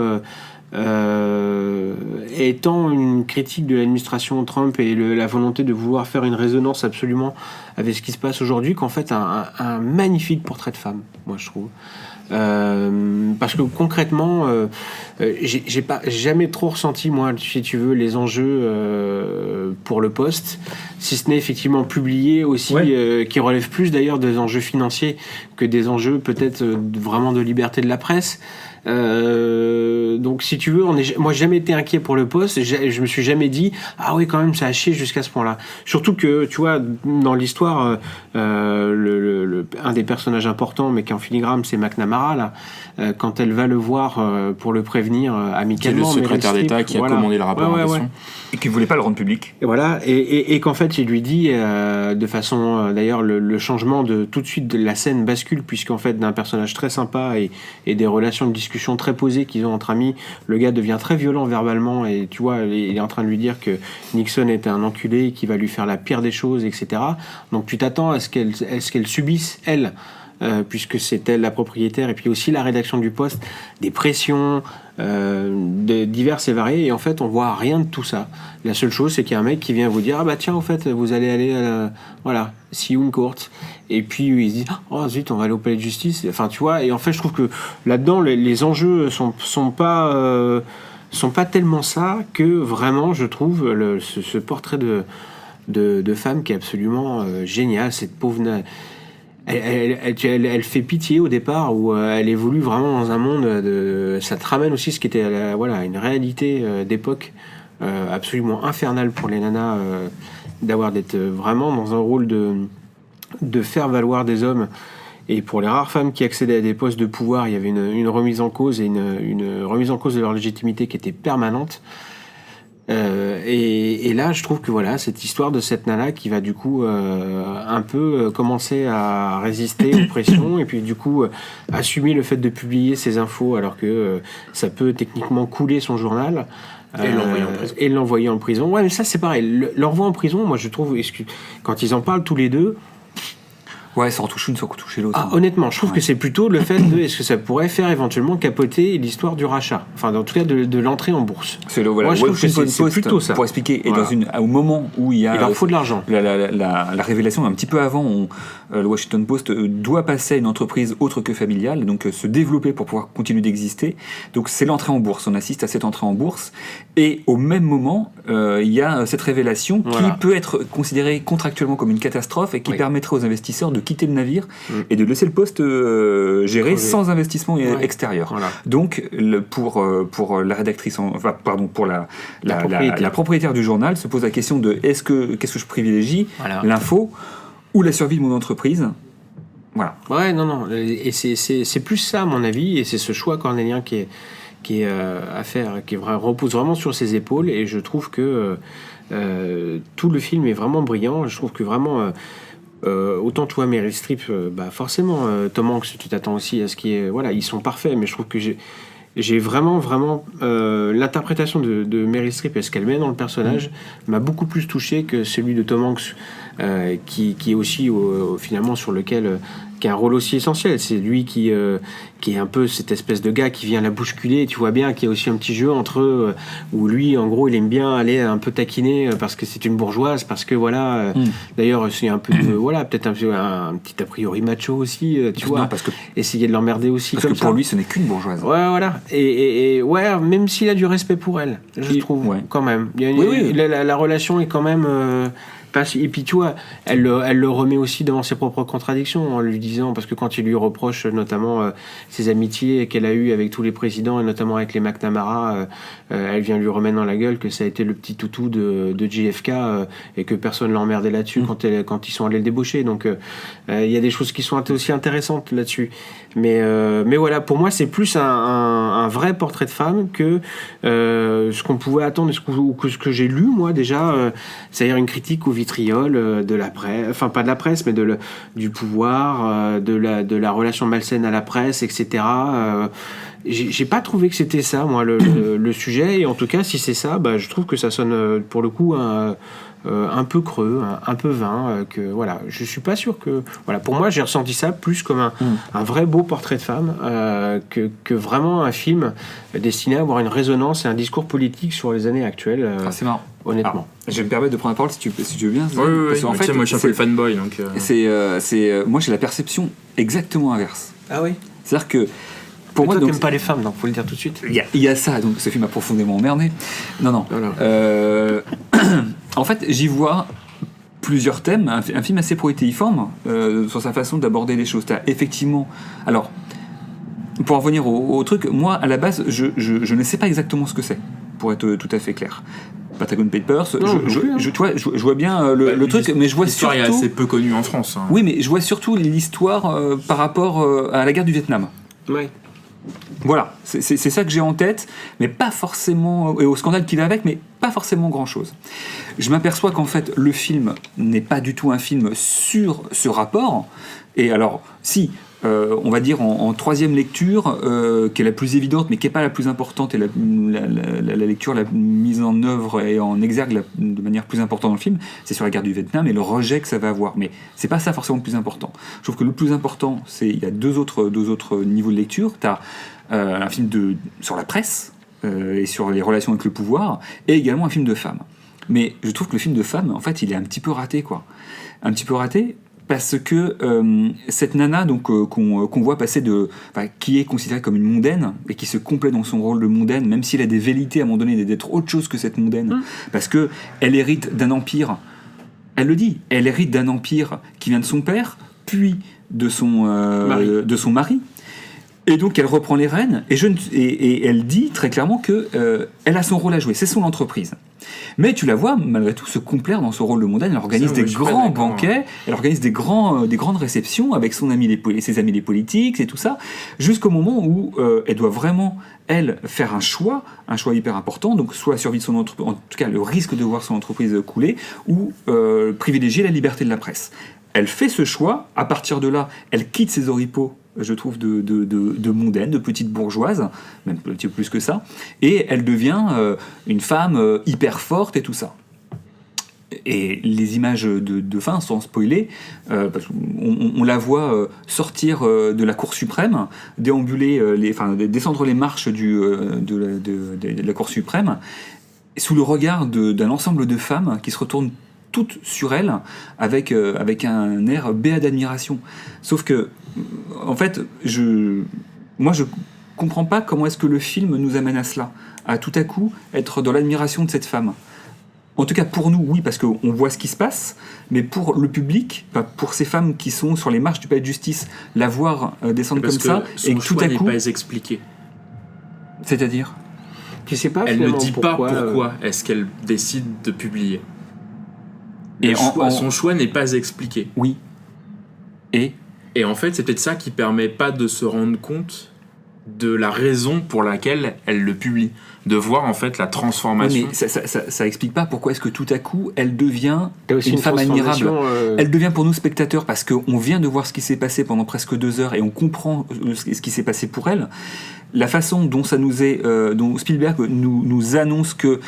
étant une critique de l'administration Trump et la volonté de vouloir faire une résonance absolument avec ce qui se passe aujourd'hui, qu'en fait un magnifique portrait de femme, moi je trouve. Parce que concrètement, j'ai pas jamais trop ressenti, moi, si tu veux, les enjeux pour le poste, si ce n'est effectivement publié aussi, qui relève plus d'ailleurs des enjeux financiers que des enjeux peut-être vraiment de liberté de la presse. Donc si tu veux, moi j'ai jamais été inquiet pour le poste, je me suis jamais dit ah oui quand même ça a chié jusqu'à ce point-là. Surtout que tu vois dans l'histoire un des personnages importants mais qui est en filigrane c'est McNamara là, quand elle va le voir pour le prévenir amicalement. C'est le secrétaire Meryl d'État Streep, qui a commandé le rapport en question. Et qui voulait pas le rendre public. Et voilà, et qu'en fait, il lui dit, de façon, d'ailleurs, le changement de tout de suite de la scène bascule, puisqu'en fait, d'un personnage très sympa et des relations de discussion très posées qu'ils ont entre amis, le gars devient très violent verbalement, et tu vois, il est en train de lui dire que Nixon était un enculé, qu'il va lui faire la pire des choses, etc. Donc tu t'attends à ce qu'elle subisse, elle, puisque c'est elle la propriétaire, et puis aussi la rédaction du Poste, des pressions diverses et variées, et en fait on voit rien de tout ça. La seule chose c'est qu'il y a un mec qui vient vous dire ah bah tiens en fait vous allez aller voilà, see you in court, et puis il se dit oh zut on va aller au palais de justice, enfin tu vois, et en fait je trouve que là-dedans les enjeux sont pas tellement ça que vraiment je trouve ce portrait de femme qui est absolument génial, cette pauvre elle fait pitié au départ où elle évolue vraiment dans un monde ça te ramène aussi ce qui était une réalité d'époque absolument infernale pour les nanas d'être vraiment dans un rôle de faire valoir des hommes, et pour les rares femmes qui accédaient à des postes de pouvoir il y avait une remise en cause et une remise en cause de leur légitimité qui était permanente. Et là je trouve que voilà cette histoire de cette nana qui va du coup un peu commencer à résister aux pressions et puis du coup assumer le fait de publier ses infos alors que ça peut techniquement couler son journal et l'envoyer en prison. Ouais mais ça c'est pareil, l'envoi en prison moi je trouve quand ils en parlent tous les deux. Ouais, ça retouche une, ça retouche l'autre. Ah, honnêtement, je trouve que c'est plutôt le fait de est-ce que ça pourrait faire éventuellement capoter l'histoire du rachat, enfin en tout cas de l'entrée en bourse. C'est voilà, moi je trouve que c'est plutôt ça. Pour expliquer, et voilà. Au moment où il leur faut de l'argent. La révélation un petit peu avant, le Washington Post doit passer à une entreprise autre que familiale, donc se développer pour pouvoir continuer d'exister. Donc c'est l'entrée en bourse, on assiste à cette entrée en bourse, et au même moment, il y a cette révélation qui peut être considérée contractuellement comme une catastrophe et qui permettrait aux investisseurs de quitter le navire et de laisser le poste gérer sans investissement extérieur. Voilà. Donc pour la rédactrice, pour la propriétaire du journal se pose la question de qu'est-ce que je privilégie, l'info ou la survie de mon entreprise. Voilà. Ouais, non, et c'est plus ça à mon avis, et c'est ce choix cornélien qui est à faire, qui repose vraiment sur ses épaules, et je trouve que tout le film est vraiment brillant. Je trouve que vraiment autant toi Meryl Streep, forcément Tom Hanks tu t'attends aussi à ce qui est, voilà, ils sont parfaits, mais je trouve que j'ai vraiment l'interprétation de Meryl Streep et ce qu'elle met dans le personnage m'a beaucoup plus touché que celui de Tom Hanks, qui est aussi finalement sur lequel qui a un rôle aussi essentiel. C'est lui qui est un peu cette espèce de gars qui vient la bousculer. Et tu vois bien qu'il y a aussi un petit jeu entre eux où lui, en gros, il aime bien aller un peu taquiner parce que c'est une bourgeoise, parce que voilà. D'ailleurs, c'est un peu voilà, peut-être un petit a priori macho aussi, tu vois. Non, parce que essayer de l'emmerder aussi parce comme que ça. pour lui, ce n'est qu'une bourgeoise. Ouais, voilà. Et ouais, même s'il a du respect pour elle, je trouve, quand même. Il y a la relation est quand même. Et puis tu vois, elle le remet aussi devant ses propres contradictions en lui disant, parce que quand il lui reproche notamment ses amitiés qu'elle a eues avec tous les présidents et notamment avec les McNamara, elle vient lui remettre dans la gueule que ça a été le petit toutou de JFK et que personne l'emmerdait là-dessus quand ils sont allés le débaucher. Donc il y a des choses qui sont aussi intéressantes là-dessus. Mais voilà, pour moi c'est plus un vrai portrait de femme que ce qu'on pouvait attendre ou que ce que j'ai lu moi déjà, c'est-à-dire une critique au vitriol de la presse, enfin pas de la presse mais du pouvoir, de la relation malsaine à la presse, etc. J'ai pas trouvé que c'était ça moi le sujet, et en tout cas si c'est ça, bah, je trouve que ça sonne pour le coup un peu creux, un peu vain, que voilà, je suis pas sûr que voilà, pour moi j'ai ressenti ça plus comme un vrai beau portrait de femme que vraiment un film destiné à avoir une résonance et un discours politique sur les années actuelles. C'est marrant. Honnêtement. Alors, je vais me permettre de prendre la parole si tu veux bien. Oui, Parce qu'en fait, moi je suis un peu le fanboy donc. Moi j'ai la perception exactement inverse. Ah oui. C'est-à-dire que pour moi, toi, donc, t'aimes pas les femmes, donc faut le dire tout de suite. il y a ça, donc ce film m'a profondément emmerdé. Non. Voilà. En fait, j'y vois plusieurs thèmes, un film assez proétéiforme sur sa façon d'aborder les choses. T'as effectivement, alors, pour en revenir au truc, moi à la base, je ne sais pas exactement ce que c'est, pour être tout à fait clair. Pentagon Papers, je vois bien le truc, mais je vois l'histoire surtout. Est assez peu connue en France. Hein. Oui, mais je vois surtout l'histoire par rapport à la guerre du Vietnam. Ouais. Voilà, c'est ça que j'ai en tête, mais pas forcément, et au scandale qu'il a avec, mais pas forcément grand-chose. Je m'aperçois qu'en fait, le film n'est pas du tout un film sur ce rapport, et alors, si, on va dire en troisième lecture, qui est la plus évidente, mais qui n'est pas la plus importante, et la lecture, la mise en œuvre et en exergue de manière plus importante dans le film, c'est sur la guerre du Vietnam et le rejet que ça va avoir. Mais c'est pas ça forcément le plus important. Je trouve que le plus important, il y a deux autres niveaux de lecture. Tu as un film sur la presse et sur les relations avec le pouvoir, et également un film de femme. Mais je trouve que le film de femme, en fait, il est un petit peu raté, quoi. Un petit peu raté, parce que cette nana donc qu'on voit passer qui est considérée comme une mondaine et qui se complaît dans son rôle de mondaine, même s'il a des velléités à un moment donné d'être autre chose que cette mondaine, parce que elle hérite d'un empire. Elle le dit, elle hérite d'un empire qui vient de son père, puis de son mari. Et donc elle reprend les rênes et elle dit très clairement que elle a son rôle à jouer, c'est son entreprise. Mais tu la vois malgré tout se complaire dans son rôle de mondaine. Elle organise des grands banquets, elle organise des grandes réceptions avec ses amis les politiques et tout ça, jusqu'au moment où elle doit vraiment faire un choix hyper important, donc soit la survie de son entreprise, en tout cas le risque de voir son entreprise couler, ou privilégier la liberté de la presse. Elle fait ce choix, à partir de là, elle quitte ses oripeaux, je trouve, de mondaine, de petite bourgeoise, même un petit peu plus que ça, et elle devient une femme hyper forte et tout ça. Et les images de fin, sans spoiler, parce qu'on la voit sortir de la Cour suprême, descendre les marches de la Cour suprême, sous le regard d'un ensemble de femmes qui se retournent toutes sur elle avec un air béat d'admiration. Sauf que, en fait, je comprends pas comment est-ce que le film nous amène à cela, à tout à coup être dans l'admiration de cette femme. En tout cas pour nous, oui, parce qu'on voit ce qui se passe, mais pour le public, pour ces femmes qui sont sur les marches du palais de justice, la voir descendre comme ça, et tout à coup... n'est pas expliqué. C'est-à-dire ? Tu sais pas. Elle ne dit pas pourquoi est-ce qu'elle décide de publier. Son choix n'est pas expliqué. Oui. Et en fait, c'est peut-être ça qui permet pas de se rendre compte de la raison pour laquelle elle le publie. de voir en fait la transformation. mais ça explique pas pourquoi est-ce que tout à coup elle devient T'as aussi une femme admirable. transformation, Elle devient pour nous spectateurs parce qu'on vient de voir ce qui s'est passé pendant presque 2 heures et on comprend ce qui s'est passé pour elle. La façon dont dont Spielberg nous annonce que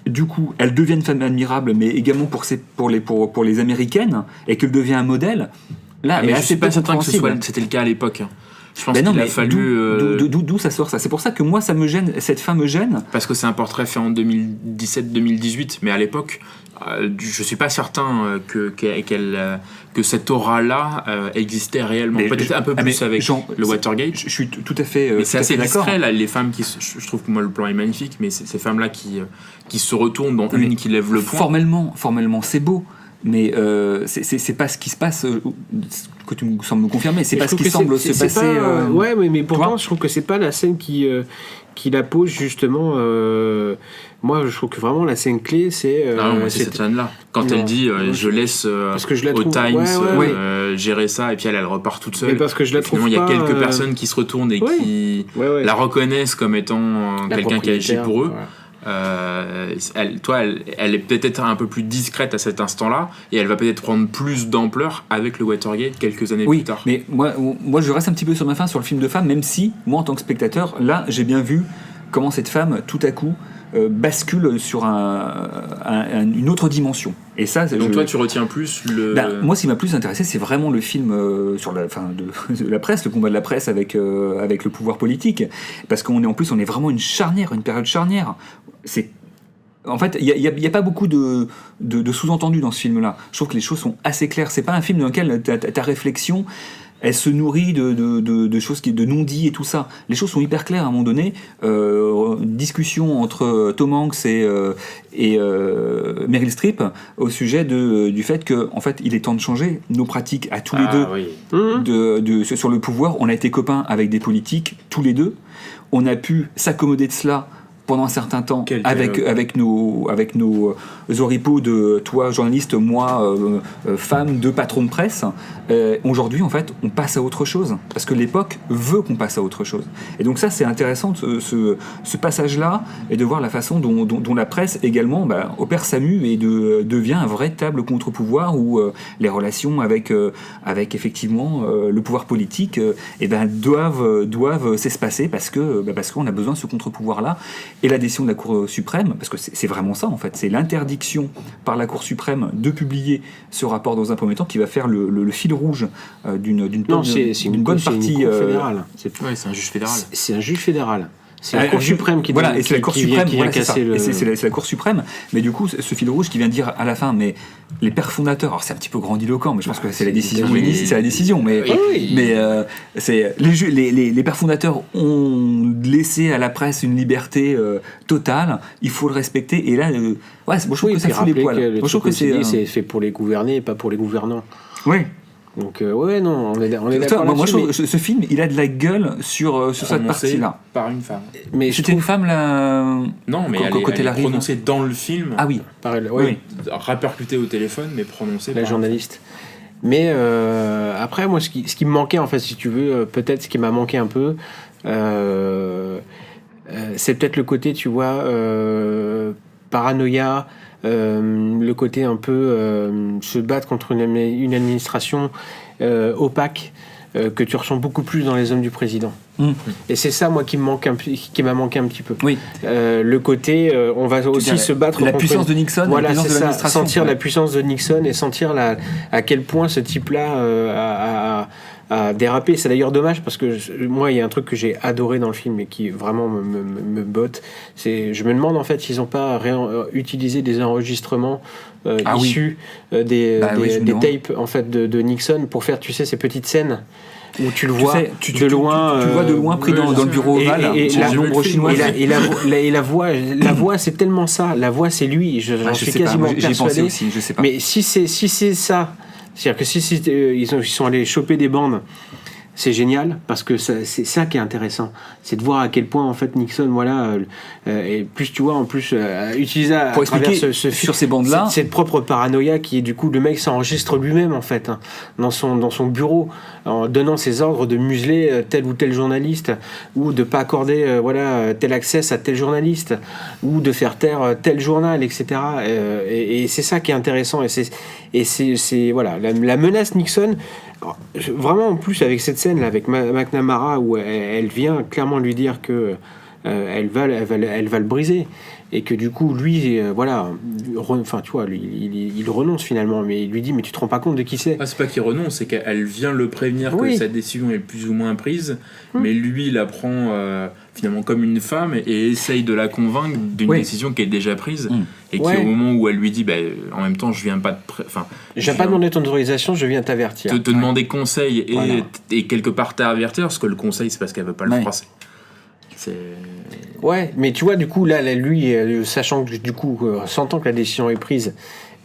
du coup elle devient une femme admirable, mais également pour les Américaines, et qu'elle devient un modèle. Là, Mais est je suis assez pas peu certain que compréhensible. c'était le cas à l'époque. Je pense Ben non, qu'il a mais fallu. d'où ça sort ça. C'est pour ça que moi ça me gêne, cette fin me gêne. Parce que c'est un portrait fait en 2017-2018, mais à l'époque, je suis pas certain que cette aura-là existait réellement. Mais Peut-être un peu plus mais avec Jean, le Watergate. Je suis tout à fait. Mais c'est tout à assez fait d'accord. discret, là, les femmes qui. Je trouve que moi, le plan est magnifique, mais ces femmes-là qui se retournent, dont Mais une qui lève le poing. Formellement, c'est beau, mais c'est pas ce qui se passe. Que tu sembles me confirmer, c'est Mais pas je ce trouve qui que semble c'est se passer. pas, ouais, mais pourtant, vois je trouve que c'est pas la scène qui la pose justement. Moi, je trouve que vraiment la scène clé, c'est. Non, moi, c'est cette scène-là. Quand Non. elle dit je laisse Parce que je la au trouve- Times ouais. gérer ça, et puis elle repart toute seule. Mais parce que je la Et finalement, trouve il y a pas, quelques personnes qui se retournent et ouais. qui Ouais. la reconnaissent comme étant La quelqu'un qui agit propriétaire, pour eux. voilà. Elle est peut-être un peu plus discrète à cet instant-là, et elle va peut-être prendre plus d'ampleur avec le Watergate quelques années Oui, plus tard. mais moi je reste un petit peu sur ma fin sur le film de femme, même si moi en tant que spectateur, là j'ai bien vu comment cette femme tout à coup bascule sur une autre dimension. Et ça, Donc toi, tu retiens plus le. moi, ce qui m'a plus intéressé, c'est vraiment le film sur la fin de la presse, le combat de la presse avec le pouvoir politique, parce qu'on est vraiment une période charnière. En fait, il y a pas beaucoup de sous-entendus dans ce film-là. Je trouve que les choses sont assez claires. C'est pas un film dans lequel ta réflexion, elle se nourrit de choses de non-dits et tout ça. Les choses sont hyper claires à un moment donné. Discussion entre Tom Hanks et Meryl Streep au sujet du fait que, en fait, il est temps de changer nos pratiques à tous les deux sur le pouvoir. On a été copains avec des politiques tous les deux. On a pu s'accommoder de cela pendant un certain temps avec nos oripeaux de toi journaliste, moi femme, deux patrons de presse. Aujourd'hui en fait on passe à autre chose parce que l'époque veut qu'on passe à autre chose, et donc ça c'est intéressant ce passage là, et de voir la façon dont la presse également opère sa mue et devient un véritable contre-pouvoir où les relations avec effectivement le pouvoir politique doivent s'espacer parce qu'on a besoin de ce contre-pouvoir là. Et l'adhésion de la Cour suprême, parce que c'est vraiment ça en fait, c'est l'interdiction par la Cour suprême de publier ce rapport dans un premier temps qui va faire le fil rouge d'une bonne partie. Cour fédérale. C'est un juge fédéral. C'est un juge fédéral. C'est la Cour suprême qui voilà, et c'est la Cour suprême qui vient casser le. C'est la Cour suprême, mais du coup, ce fil rouge qui vient dire à la fin, mais les pères fondateurs, alors c'est un petit peu grandiloquent, mais je pense que c'est la décision. C'est la décision, mais c'est les pères fondateurs ont laissé à la presse une liberté totale. Il faut le respecter. Et là, moi je trouve que ça fout les poils. Je trouve que c'est fait pour les gouvernés et pas pour les gouvernants. Oui. Donc non, on est d'accord. Moi je trouve que ce film, il a de la gueule sur cette partie-là. Par une femme. Mais c'était une femme là. Non, mais elle est prononcée dans le film. Ah oui. Oui. Répercutée au téléphone, mais prononcée la par journaliste. Mais après, moi, ce qui me manquait, en fait, si tu veux, peut-être ce qui m'a manqué un peu, c'est peut-être le côté, tu vois, paranoïa, le côté un peu se battre contre une administration opaque, que tu ressens beaucoup plus dans Les Hommes du Président. Et c'est ça, moi, qui m'a manqué un petit peu. Oui. Le côté, on va aussi se battre la contre puissance de Nixon, voilà, la puissance de l'administration. Sentir la puissance de Nixon et sentir à quel point ce type-là a dérapé. C'est d'ailleurs dommage parce que moi, il y a un truc que j'ai adoré dans le film et qui vraiment me botte. Je me demande en fait s'ils n'ont pas utilisé des enregistrements issus des tapes en fait de Nixon pour faire, tu sais, ces petites scènes où tu le vois de loin. Tu le vois de loin pris dans le bureau ovale, l'ombre chinoise. Et la voix, c'est tellement ça. La voix, c'est lui. J'en suis quasiment persuadé. J'y pensé aussi, je sais pas. Mais si c'est ça, c'est-à-dire que si ils sont allés choper des bandes, c'est génial parce que c'est ça qui est intéressant, c'est de voir à quel point en fait Nixon, voilà, et plus tu vois en plus utiliser à Pour travers expliquer, sur ces bandes-là, cette propre paranoïa qui est du coup le mec s'enregistre lui-même en fait, hein, dans son bureau en donnant ses ordres de museler tel ou tel journaliste ou de pas accorder voilà tel accès à tel journaliste ou de faire taire tel journal, etc. Et c'est ça qui est intéressant, et c'est voilà la menace Nixon. Alors, vraiment en plus avec cette scène là avec McNamara où elle vient clairement lui dire que elle va le briser, et que du coup lui voilà, enfin tu vois, il renonce finalement, mais il lui dit mais tu te rends pas compte de qui c'est. Ah, c'est pas qu'il renonce, c'est qu'elle vient le prévenir Oui. que sa décision est plus ou moins prise, mais lui il la prend finalement comme une femme et essaye de la convaincre d'une décision qui est déjà prise, et qui au moment où elle lui dit en même temps je viens pas je viens pas demander ton autorisation, je viens t'avertir, te demander conseil et quelque part t'avertir, parce que le conseil c'est parce qu'elle veut pas le froisser. Ouais, mais tu vois, du coup, là lui, sachant que, du coup, sentant que la décision est prise,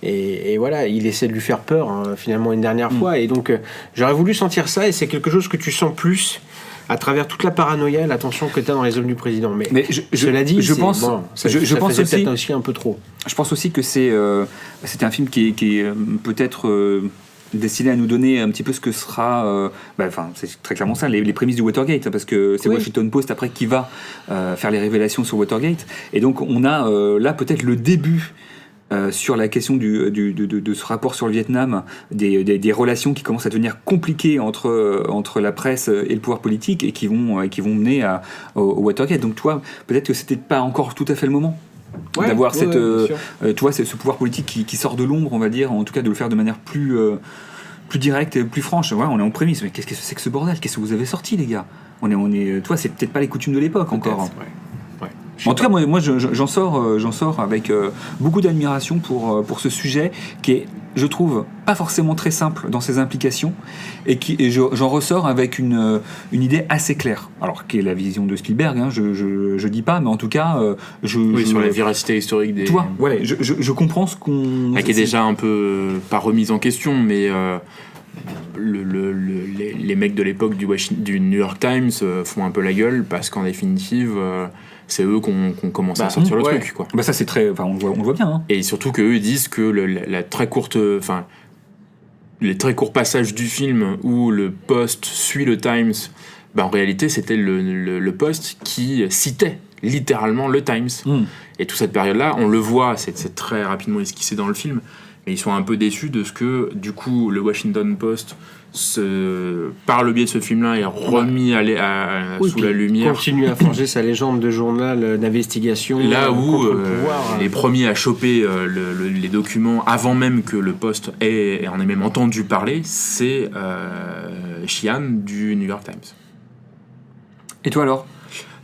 et voilà, il essaie de lui faire peur, hein, finalement, une dernière fois, et donc, j'aurais voulu sentir ça, et c'est quelque chose que tu sens plus à travers toute la paranoïa et la tension que tu as dans les hommes du président. Mais cela dit, je pense, bon, ça pense faisait aussi, peut-être aussi un peu trop. Je pense aussi que c'est un film qui est peut-être destiné à nous donner un petit peu ce que sera, c'est très clairement ça, les prémices du Watergate, parce que c'est Washington Post après qui va faire les révélations sur Watergate, et donc on a là peut-être le début sur la question de ce rapport sur le Vietnam, des relations qui commencent à devenir compliquées entre la presse et le pouvoir politique, et qui vont mener au Watergate. Donc toi, peut-être que c'était pas encore tout à fait le moment. D'avoir ce pouvoir politique qui sort de l'ombre, on va dire, en tout cas de le faire de manière plus directe et plus franche. Ouais, on est en prémisse, mais qu'est-ce que c'est que ce bordel? Qu'est-ce que vous avez sorti, les gars? Toi, c'est peut-être pas les coutumes de l'époque encore. En tout cas, moi j'en sors avec beaucoup d'admiration pour ce sujet qui est, je trouve, pas forcément très simple dans ses implications, et j'en ressors avec une idée assez claire. Alors, qui est la vision de Spielberg, hein, je dis pas, mais en tout cas, sur la véracité historique des. Tu vois, ouais, je comprends ce qu'on. Qui est déjà un peu pas remise en question, mais. Les mecs de l'époque du New York Times font un peu la gueule, parce qu'en définitive c'est eux qui ont commencé à sortir le truc, quoi. Ça c'est très, on le voit bien, hein. Et surtout que eux disent que les très courts passages du film où le Post suit le Times, en réalité c'était le Post qui citait littéralement le Times. Et toute cette période là on le voit, c'est très rapidement esquissé dans le film, mais ils sont un peu déçus de ce que, du coup, le Washington Post, par le biais de ce film-là, est remis sous la lumière. Continue à forger sa légende de journal d'investigation. Là où les premiers à choper les documents, avant même que le Post en ait même entendu parler, c'est Sheehan du New York Times. Et toi alors ?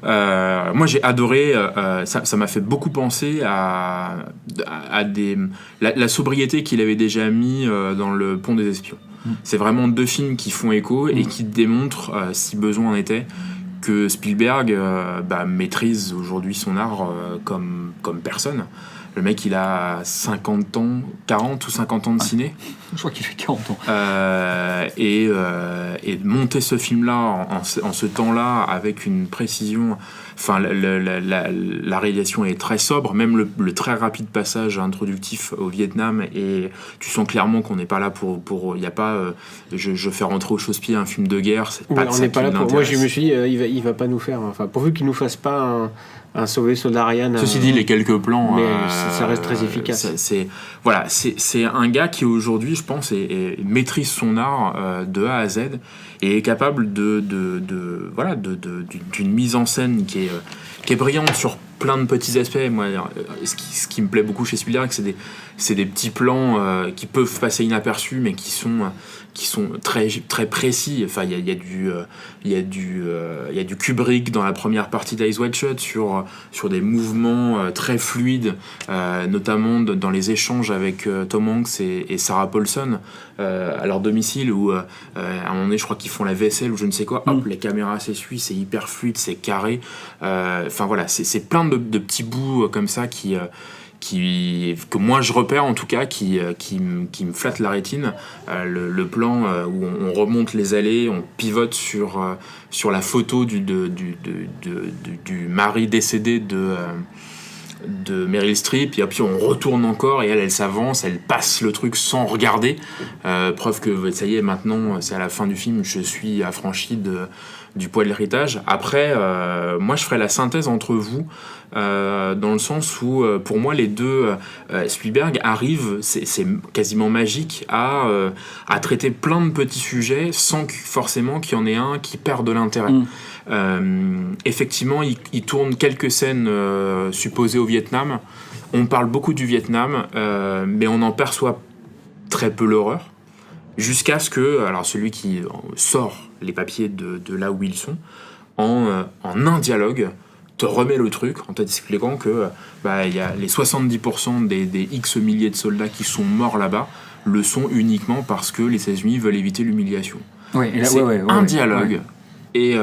Moi j'ai adoré, ça m'a fait beaucoup penser à la sobriété qu'il avait déjà mis dans Le Pont des Espions. C'est vraiment deux films qui font écho et qui démontrent, si besoin en était, que Spielberg maîtrise aujourd'hui son art comme personne. Le mec, il a 50 ans, 40 ou 50 ans de ciné. Je crois qu'il fait 40 ans. Et de monter ce film-là en ce temps-là, avec une précision... Enfin, la réalisation est très sobre, même le très rapide passage introductif au Vietnam, et tu sens clairement qu'on n'est pas là pour il y a pas je fais rentrer au chausse-pied un film de guerre, c'est pas on ça n'est pas qui là pour. m'intéresse. Moi je me suis dit il va pas nous faire, enfin pourvu qu'il nous fasse pas un sauvé soldat Ryan. Ceci dit, les quelques plans, mais ça reste très efficace. C'est un gars qui aujourd'hui, je pense, maîtrise son art de A à Z, et est capable d'une mise en scène qui est brillante sur plein de petits aspects. Moi, ce qui me plaît beaucoup chez Spielberg, c'est des petits plans qui peuvent passer inaperçus, mais qui sont très très précis. Enfin, il y a du Kubrick dans la première partie d'Eyes Wide Shut sur des mouvements très fluides, notamment dans les échanges avec Tom Hanks et Sarah Paulson à leur domicile, où à un moment donné, je crois qu'ils font la vaisselle ou je ne sais quoi, hop, les caméras s'essuient, c'est hyper fluide, c'est carré. Enfin voilà, c'est plein de petits bouts comme ça que moi je repère en tout cas, qui me flattent la rétine. Le plan où on remonte les allées, on pivote sur la photo du mari décédé de Meryl Streep, et puis on retourne encore et elle s'avance, elle passe le truc sans regarder, preuve que ça y est, maintenant c'est à la fin du film, je suis affranchi du poids de l'héritage. Après, moi je ferai la synthèse entre vous, dans le sens où pour moi les deux, Spielberg arrive, c'est quasiment magique, à traiter plein de petits sujets sans forcément qu'il y en ait un qui perde de l'intérêt. Effectivement, il tourne quelques scènes supposées au Vietnam. On parle beaucoup du Vietnam, mais on en perçoit très peu l'horreur, jusqu'à ce que, alors celui qui sort les papiers de là où ils sont, en un dialogue, te remet le truc en t'expliquant que y a les 70% des X milliers de soldats qui sont morts là-bas le sont uniquement parce que les États-Unis veulent éviter l'humiliation. C'est un dialogue. Et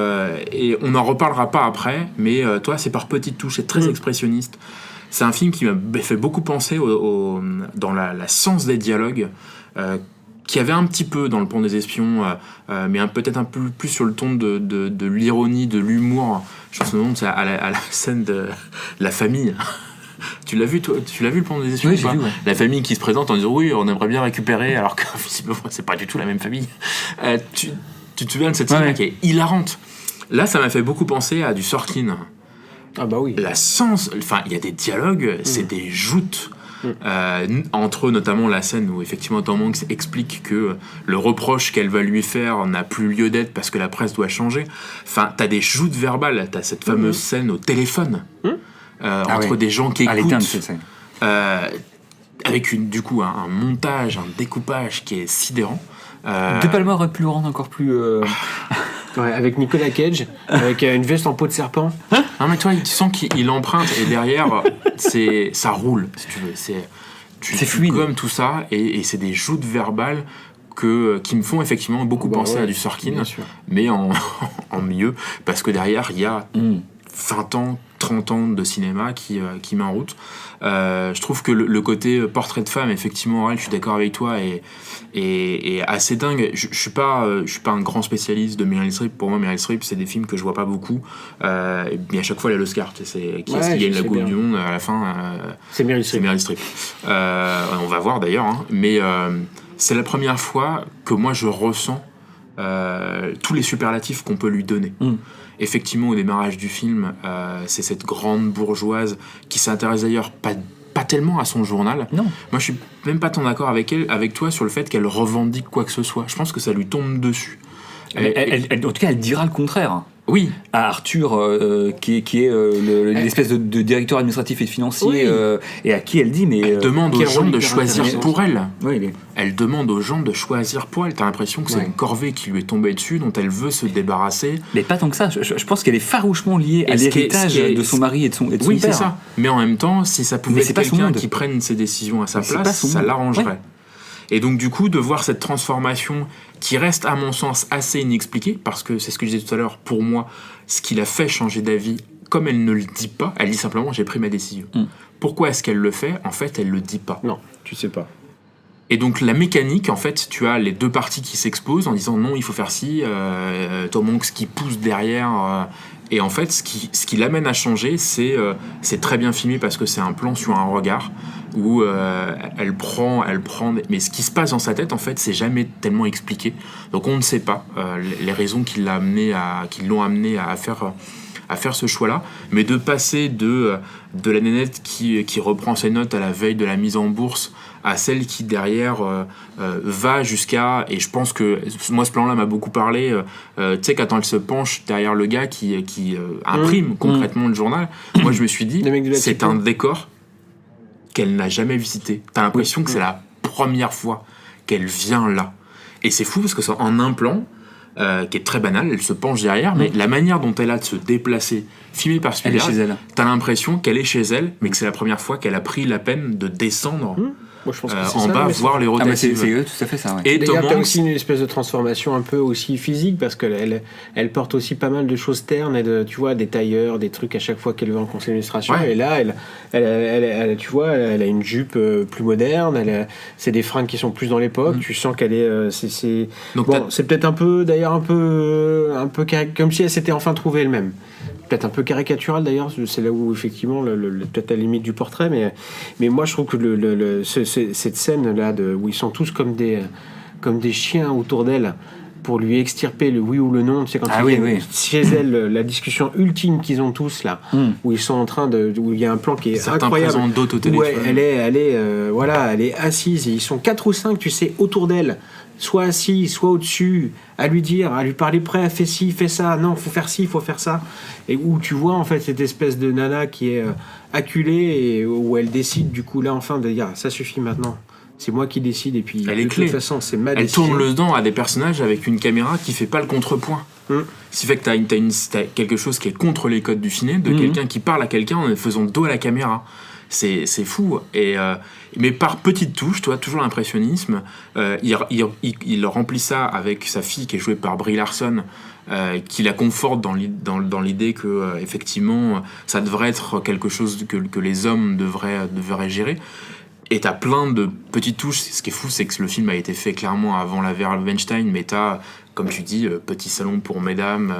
on n'en reparlera pas après, mais toi, c'est par petites touches, c'est très expressionniste. C'est un film qui m'a fait beaucoup penser dans la sens des dialogues, qui avait un petit peu dans Le Pont des Espions, mais peut-être un peu plus sur le ton de l'ironie, de l'humour. Je pense à la scène de la famille. Tu l'as vu, toi? Tu l'as vu, Le Pont des Espions? Oui, j'ai vu, ouais. La famille qui se présente en disant oui, on aimerait bien récupérer, alors que visiblement c'est pas du tout la même famille. Tu te souviens de cette scène qui est hilarante? Là, ça m'a fait beaucoup penser à du Sorkin. Ah bah oui. Il y a des dialogues, c'est des joutes. Entre eux, notamment la scène où effectivement Tom Hanks explique que le reproche qu'elle va lui faire n'a plus lieu d'être parce que la presse doit changer. Enfin, t'as des joutes verbales, t'as cette fameuse scène au téléphone entre des gens qui écoutent, cette scène. avec un montage, un découpage qui est sidérant. De Palma aurait pu le rendre encore plus. Ouais, avec Nicolas Cage, avec une veste en peau de serpent. Non mais toi, tu sens qu'il emprunte et derrière, ça roule, si tu veux. C'est fluide. Comme tout ça, et c'est des joutes verbales qui me font effectivement beaucoup penser à du Sorkin, mais en mieux, parce que derrière, il y a 20 ans, 30 ans de cinéma qui met en route. Je trouve que le côté portrait de femme, effectivement, Aurel, je suis d'accord avec toi, est assez dingue. Je suis pas un grand spécialiste de Meryl Streep. Pour moi, Meryl Streep, c'est des films que je vois pas beaucoup. Mais à chaque fois, elle a l'Oscar. Qui est-ce qui gagne la Coupe du Monde à la fin? C'est Meryl Streep. On va voir d'ailleurs. Mais c'est la première fois que moi, je ressens tous les superlatifs qu'on peut lui donner. Effectivement, au démarrage du film, c'est cette grande bourgeoise qui s'intéresse d'ailleurs pas tellement à son journal. Non. Moi, je suis même pas tant d'accord avec toi sur le fait qu'elle revendique quoi que ce soit. Je pense que ça lui tombe dessus. En tout cas, elle dira le contraire. Oui. À Arthur, qui est l'espèce de directeur administratif et financier, et à qui elle dit mais... Elle demande aux gens de choisir pour elle. Oui, Elle demande aux gens de choisir pour elle. T'as l'impression que c'est une corvée qui lui est tombée dessus, dont elle veut se débarrasser. Mais pas tant que ça. Je pense qu'elle est farouchement liée à l'héritage de son mari et de son père. Oui, c'est ça. Mais en même temps, si ça pouvait être quelqu'un qui prenne ses décisions à sa place, ça l'arrangerait. Ouais. Et donc du coup, de voir cette transformation qui reste à mon sens assez inexpliquée, parce que c'est ce que je disais tout à l'heure, pour moi, ce qui l'a fait changer d'avis, comme elle ne le dit pas, elle dit simplement j'ai pris ma décision. Pourquoi est-ce qu'elle le fait? En fait, elle le dit pas. Non, tu sais pas. Et donc la mécanique, en fait, tu as les deux parties qui s'exposent en disant non, il faut faire ci, Tom Hanks qui pousse derrière... Et en fait, ce qui l'amène à changer, c'est très bien filmé parce que c'est un plan sur un regard où elle prend. Mais ce qui se passe dans sa tête, en fait, c'est jamais tellement expliqué. Donc on ne sait pas les raisons qui l'ont amené à faire ce choix-là. Mais de passer de la nénette qui reprend ses notes à la veille de la mise en bourse à celle qui derrière va jusqu'à, et je pense que moi ce plan-là m'a beaucoup parlé, tu sais, quand elle se penche derrière le gars qui imprime concrètement le journal, moi je me suis dit c'est un décor qu'elle n'a jamais visité. T'as l'impression que c'est la première fois qu'elle vient là, et c'est fou parce que c'est en un plan qui est très banal, elle se penche derrière, mais la manière dont elle a de se déplacer, filmée par Spielberg, elle est chez elle. T'as l'impression qu'elle est chez elle, mais que c'est la première fois qu'elle a pris la peine de descendre Moi, je pense que c'est en ça, bas mais voir les Ah bah rotatives. c'est tout à fait ça, ouais. Et Tom D'ailleurs, t'as Hanks, aussi une espèce de transformation un peu aussi physique parce qu'elle porte aussi pas mal de choses ternes et tu vois, des tailleurs, des trucs à chaque fois qu'elle va en conseil d'administration. Ouais. Et là, tu vois, elle a une jupe plus moderne. C'est des fringues qui sont plus dans l'époque. Tu sens qu'elle est. Donc Bon, c'est peut-être un peu comme si elle s'était enfin trouvée elle-même. Peut-être un peu caricatural d'ailleurs, c'est là où effectivement peut-être à la limite du portrait, mais moi je trouve que cette scène là où ils sont tous comme des chiens autour d'elle pour lui extirper le oui ou le non, tu sais, quand Ah ils oui, viennent oui. chez elle, la discussion ultime qu'ils ont tous là, où ils sont en train où il y a un plan qui est certains incroyable, présentent d'autres au téléphone. où elle est assise et ils sont 4 ou 5, tu sais, autour d'elle, soit assis, soit au-dessus, à lui parler près, fais ci, fais ça, non, faut faire ci, faut faire ça, et où tu vois en fait cette espèce de nana qui est acculée et où elle décide du coup là enfin de dire ça suffit maintenant, c'est moi qui décide et puis Elle est de clé. toute façon c'est ma Elle décision. tourne le dent à des personnages avec une caméra qui fait pas le contrepoint. Ce qui fait que t'as quelque chose qui est contre les codes du ciné, de quelqu'un qui parle à quelqu'un en faisant dos à la caméra. C'est fou. Mais par petites touches, toi, toujours l'impressionnisme, il remplit ça avec sa fille qui est jouée par Brie Larson, qui la conforte dans l'idée que effectivement ça devrait être quelque chose que les hommes devraient gérer. Et t'as plein de petites touches. Ce qui est fou, c'est que le film a été fait clairement avant l'affaire Weinstein, mais t'as, comme tu dis, petit salon pour mesdames,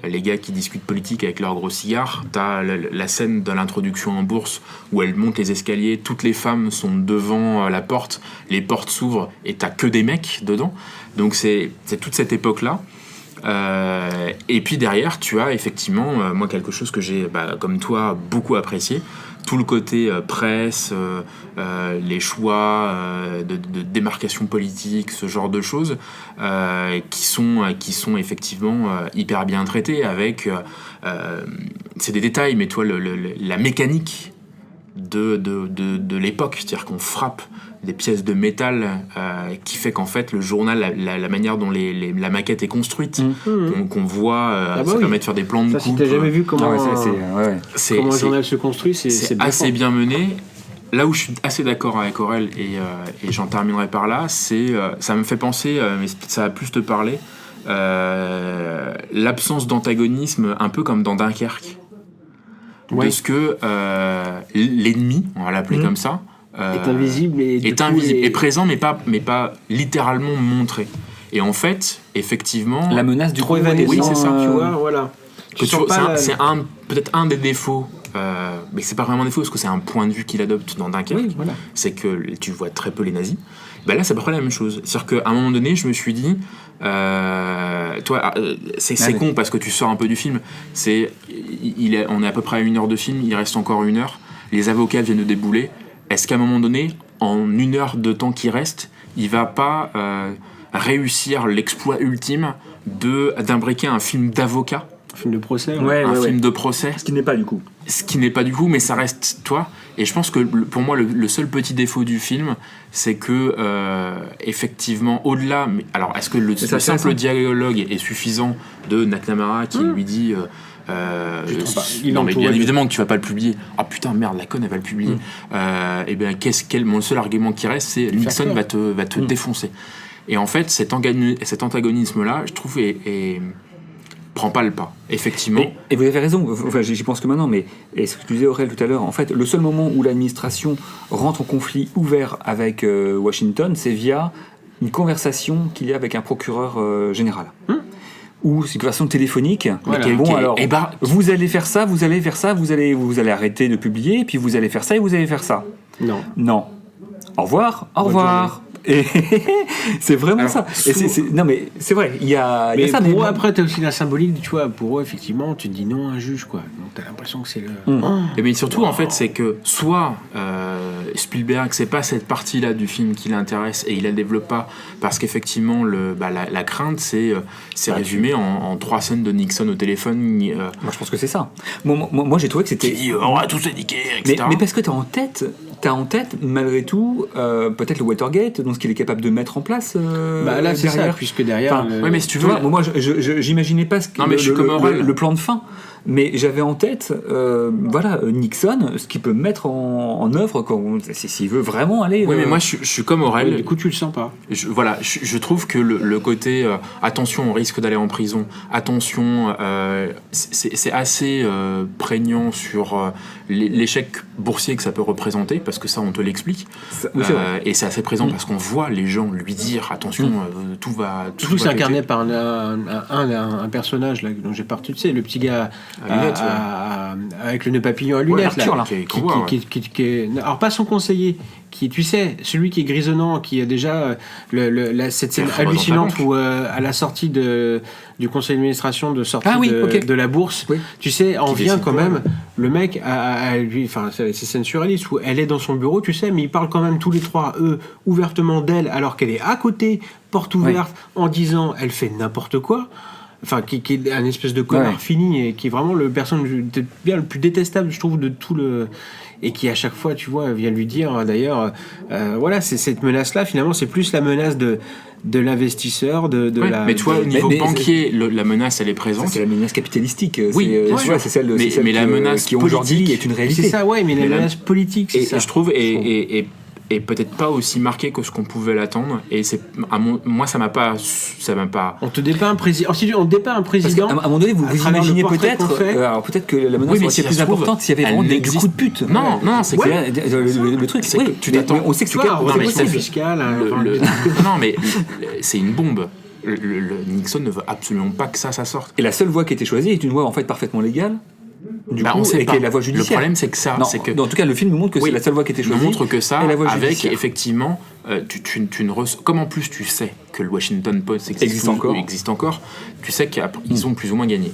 les gars qui discutent politique avec leurs gros cigares. T'as la scène de l'introduction en bourse où elle monte les escaliers, toutes les femmes sont devant la porte, les portes s'ouvrent et t'as que des mecs dedans. Donc c'est toute cette époque-là. Et puis derrière, tu as effectivement, moi, quelque chose que j'ai, comme toi, beaucoup apprécié. Tout le côté presse, les choix de démarcation politique, ce genre de choses, qui sont effectivement hyper bien traités avec... c'est des détails, mais toi, la mécanique de l'époque, c'est-à-dire qu'on frappe des pièces de métal qui fait qu'en fait le journal, la manière dont la maquette est construite, qu'on voit, ça permet de faire des plans de ça, coupe. si t'as jamais vu comment comment un journal se construit, c'est assez bien mené. Là où je suis assez d'accord avec Aurel, et j'en terminerai par là, c'est ça me fait penser, mais ça va plus te parler, l'absence d'antagonisme, un peu comme dans Dunkerque. Ouais. De ce que l'ennemi, on va l'appeler comme ça, est invisible et présent, mais pas littéralement montré. Et en fait, effectivement, La menace du trop coup, évanescent, oui, c'est ça. tu vois, voilà. que c'est peut-être un des défauts, mais c'est pas vraiment un défaut parce que c'est un point de vue qu'il adopte dans Dunkerque. Oui, voilà. C'est que tu vois très peu les nazis. Ben là, c'est à peu près la même chose. C'est-à-dire qu'à un moment donné, je me suis dit, c'est con parce que tu sors un peu du film. On est à peu près à 1 heure de film, il reste encore 1 heure. Les avocats viennent de débouler. Est-ce qu'à un moment donné, en 1 heure de temps qui reste, il va pas réussir l'exploit ultime d'imbriquer un film d'avocat, Un film de procès. un film de procès, Ce qui n'est pas du coup. ce qui n'est pas du coup, mais ça reste toi. Et je pense que pour moi, le seul petit défaut du film, c'est que effectivement, au-delà. Alors, est-ce que le simple dialogue est suffisant de McNamara qui lui dit non, mais bien évidemment que tu vas pas le publier. Ah putain, merde, la conne, elle va le publier. Et bien, le seul argument qui reste, c'est Nixon va te défoncer. Et en fait, cet antagonisme-là, je trouve, prend pas le pas, effectivement. Et vous avez raison, enfin, j'y pense que maintenant, mais et ce que tu disais Aurel tout à l'heure, en fait, le seul moment où l'administration rentre en conflit ouvert avec Washington, c'est via une conversation qu'il y a avec un procureur général. Ou c'est une conversation téléphonique. Voilà. Alors, vous allez faire ça, vous allez faire ça, vous allez arrêter de publier, et puis vous allez faire ça et vous allez faire ça. Non. Au revoir. Et c'est vraiment alors, ça. Et non mais c'est vrai, il y a ça. Pour eux, après, t'as aussi la symbolique, tu vois. Pour eux, effectivement, tu te dis non à un juge, quoi. Donc t'as l'impression que c'est le. Et bien surtout, en fait, c'est que soit Spielberg, c'est pas cette partie-là du film qui l'intéresse et il la développe pas parce qu'effectivement, la crainte, c'est résumé en 3 scènes de Nixon au téléphone. Moi, je pense que c'est ça. Moi j'ai trouvé que c'était. Qui dit on va tous les niquer, etc. Mais parce que t'as en tête, malgré tout, peut-être le Watergate, donc ce qu'il est capable de mettre en place. Là, c'est derrière. ça, puisque derrière. Ouais, mais si tu veux. Moi, j'imaginais pas Non, mais je suis comme Aurel. le plan de fin. mais j'avais en tête, Nixon, ce qu'il peut mettre en œuvre s'il veut vraiment aller. Oui, mais moi je suis comme Aurel. Du coup, tu le sens pas. Je trouve que le côté attention, on risque d'aller en prison, attention, c'est assez prégnant sur l'échec boursier que ça peut représenter, parce que ça on te l'explique. Oui, c'est vrai. Et c'est assez présent parce qu'on voit les gens lui dire attention, tout va. Surtout c'est va incarné péter. par un personnage là, dont j'ai pas retenu, tu sais, le petit gars À lunettes, avec le nœud papillon à lunettes, Arthur, là. qui est, alors pas son conseiller, qui, tu sais, celui qui est grisonnant, qui a déjà cette scène Qui est hallucinante dans où à la sortie du conseil d'administration de sortie de la bourse, Oui. tu sais, en Qui vient décide quand pas, même le mec à lui, enfin ces scènes surréalistes où elle est dans son bureau, tu sais, mais ils parlent quand même tous les trois ouvertement d'elle alors qu'elle est à côté, porte ouverte, en disant elle fait n'importe quoi. Enfin, qui est un espèce de connard fini et qui est vraiment le personnage bien le plus détestable, je trouve, de tout le. Et qui, à chaque fois, tu vois, vient lui dire, d'ailleurs, voilà, c'est cette menace-là, finalement, c'est plus la menace de l'investisseur, Mais tu vois, au niveau mais banquier, la menace, elle est Ça, présente. c'est la menace capitalistique. Oui, bien sûr. c'est celle, Mais la menace qui aujourd'hui politique, est une réalité. C'est ça, ouais, mais la Mais la- menace politique, c'est Et ça. je trouve, et peut-être pas aussi marqué que ce qu'on pouvait l'attendre. Et moi, ça m'a pas. On te dépeint un président. Ensuite, on dépeint un Parce qu'à président. un moment donné, vous à travers le imaginez portrait qu'on peut-être, fait. alors peut-être que la menace Oui, mais aurait si été ça plus se trouve, importante s'il y avait elle vraiment des n'existe- coups de pute. Non, c'est que. Le truc, C'est que tu t'attends- on sait que Tu c'est vois, capable. on mais fait c'est- fiscal. Non, mais c'est une bombe. Nixon ne veut absolument pas que ça sorte. Et la seule voie qui a été choisie est une voie en fait parfaitement légale. Du coup, On sait et pas. qui est la voie judiciaire. Le problème, c'est que ça. Non, c'est que en tout cas, le film nous montre que Oui, c'est la seule voie qui a été nous choisie. montre que ça, et la voie avec judiciaire. effectivement, comme en plus tu sais que le Washington Post existe encore, tu sais qu'ils ont plus ou moins gagné.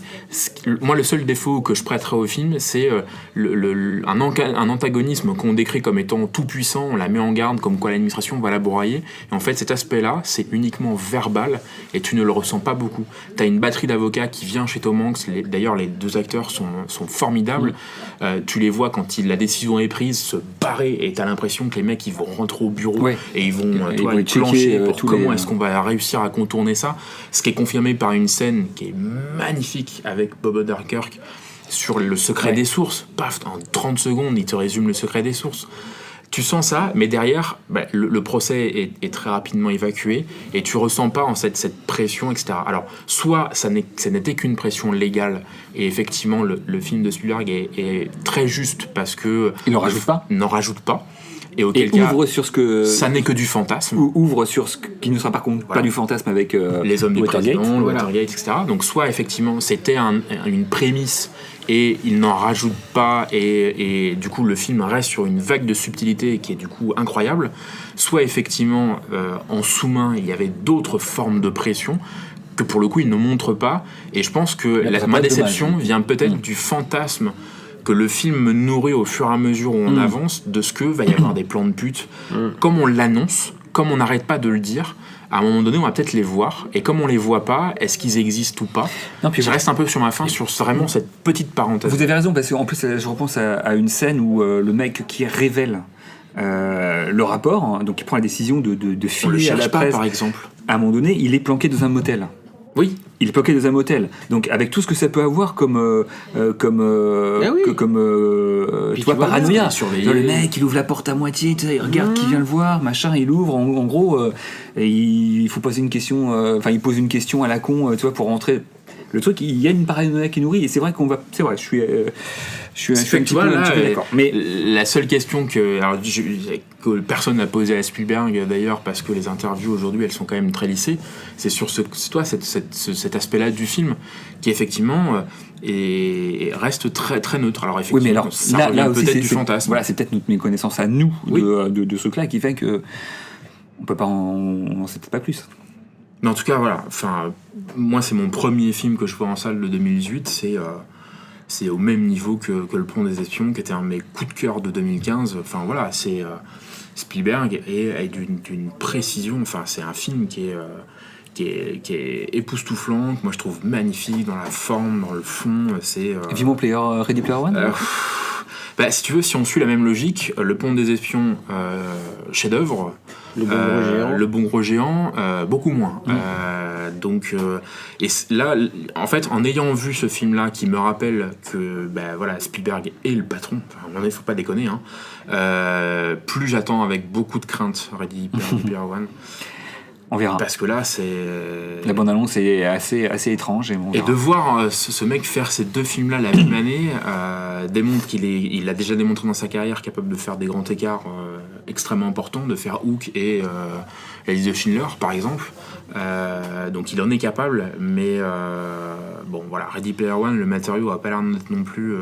Moi, le seul défaut que je prêterais au film, c'est un antagonisme qu'on décrit comme étant tout puissant, on la met en garde comme quoi l'administration va la broyer, et en fait cet aspect-là, c'est uniquement verbal, et tu ne le ressens pas beaucoup. T'as une batterie d'avocats qui vient chez Tom Hanks, d'ailleurs les deux acteurs sont formidables, tu les vois quand la décision est prise, se barrer, et t'as l'impression que les mecs ils vont rentrer au bureau, Ouais. et ils vont Ils vont checker, plancher pour tous comment les- est-ce qu'on va réussir à contourner ça, ce qui est confirmé par une scène qui est magnifique avec Bob Odenkirk sur le secret des sources. Paf, en 30 secondes, il te résume le secret des sources. Tu sens ça, mais derrière, le procès est très rapidement évacué et tu ressens pas en cette pression, etc. Alors, soit ça n'était qu'une pression légale et effectivement le film de Spielberg est très juste parce que Il n'en rajoute pas. n'en rajoute pas. Et Et auquel cas, ouvre sur ce que. ça n'est que du fantasme. Ouvre sur ce qui ne sera par contre Voilà. pas du fantasme avec Les hommes du Watergate. président, le Voilà. Watergate, etc. Donc soit effectivement c'était une prémisse et il n'en rajoute pas et du coup le film reste sur une vague de subtilité qui est du coup incroyable, soit effectivement en sous-main il y avait d'autres formes de pression que pour le coup il ne montre pas, et je pense que ça ma peut être déception dommage. vient peut-être du fantasme que le film me nourrit au fur et à mesure où on avance de ce que va y avoir des plans de pute, comme on l'annonce, comme on n'arrête pas de le dire. À un moment donné, on va peut-être les voir, et comme on les voit pas, est-ce qu'ils existent ou pas? Non, puis Je reste un peu sur ma faim sur vraiment cette petite parenthèse. Vous avez raison, parce qu'en plus, je repense à une scène où le mec qui révèle le rapport, hein, donc il prend la décision de On le filer à cherche la pas, presse. par exemple. À un moment donné, il est planqué dans un motel. Oui. Il est planqué dans un motel. Donc, avec tout ce que ça peut avoir comme oui. Puis tu vois, tu vois paranoïa. bien, surveiller. Genre, le mec, il ouvre la porte à moitié, tu sais, il regarde qui vient le voir, machin, il ouvre. En gros, et il faut poser une question. Enfin, il pose une question à la con, tu vois, pour rentrer. Le truc, il y a une paranoïa qui nourrit, et c'est vrai qu'on va. C'est vrai, je suis un petit peu d'accord. Mais la seule question que personne n'a posée à Spielberg d'ailleurs, parce que les interviews aujourd'hui elles sont quand même très lissées, c'est sur cet aspect-là du film qui effectivement reste très très neutre. Alors effectivement, oui, mais alors ça revient aussi, peut-être du fantasme. Voilà, c'est peut-être notre méconnaissance à nous Oui. de ce truc-là qui fait que on peut pas on sait peut-être pas plus. Mais en tout cas, voilà. Enfin, moi, c'est mon premier film que je vois en salle de 2018. C'est au même niveau que Le Pont des Espions, qui était un de mes coups de cœur de 2015. Enfin, voilà, c'est Spielberg et d'une précision. Enfin, c'est un film qui est époustouflant, que moi je trouve magnifique dans la forme, dans le fond. C'est Vivement Ready Player One. si tu veux, si on suit la même logique, Le Pont des Espions, chef-d'œuvre. Le Bon Gros Géant. Beaucoup moins. Là, en fait, en ayant vu ce film-là, qui me rappelle que Spielberg est le patron, il ne faut pas déconner, hein, plus j'attends avec beaucoup de crainte Ready Player One. On verra. Parce que là, c'est... La bande-annonce est assez étrange. Et de voir ce mec faire ces 2 films-là la même année démontre il a déjà démontré dans sa carrière capable de faire des grands écarts extrêmement importants, de faire Hook et La liste de Schindler, par exemple. Donc il en est capable, mais Ready Player One, le matériau a pas l'air d'être non plus...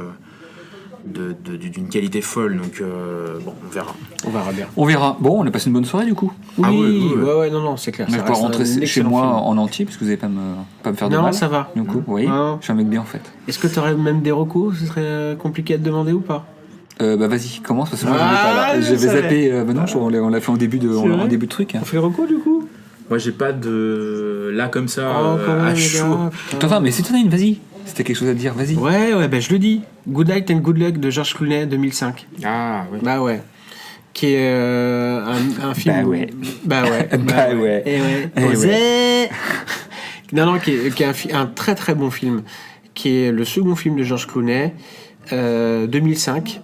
d'une qualité folle, donc on verra. On verra. Bon, on a passé une bonne soirée du coup. Oui, non, c'est clair. Je peux rentrer chez moi en entier parce que vous n'allez pas me faire de mal. Non, ça va. Du coup, oui, je suis un mec bien en fait. Est-ce que tu aurais même des recos? Ce serait compliqué à te demander ou pas? Vas-y, commence parce que moi je vais pas là. Je vais zapper. Non, on l'a fait en début de truc. On fait le recours du coup? Moi j'ai pas de... Là comme ça, à chaud. Attends, mais si t'en as une, vas-y. Si t'as quelque chose à dire, vas-y. Ouais, je le dis. Good Night and Good Luck de George Clooney, 2005. Ah, ouais. Bah ouais. Qui est un film... Bah ouais. Et ouais. Osez. Non, qui est un très très bon film. Qui est le second film de George Clooney, 2005.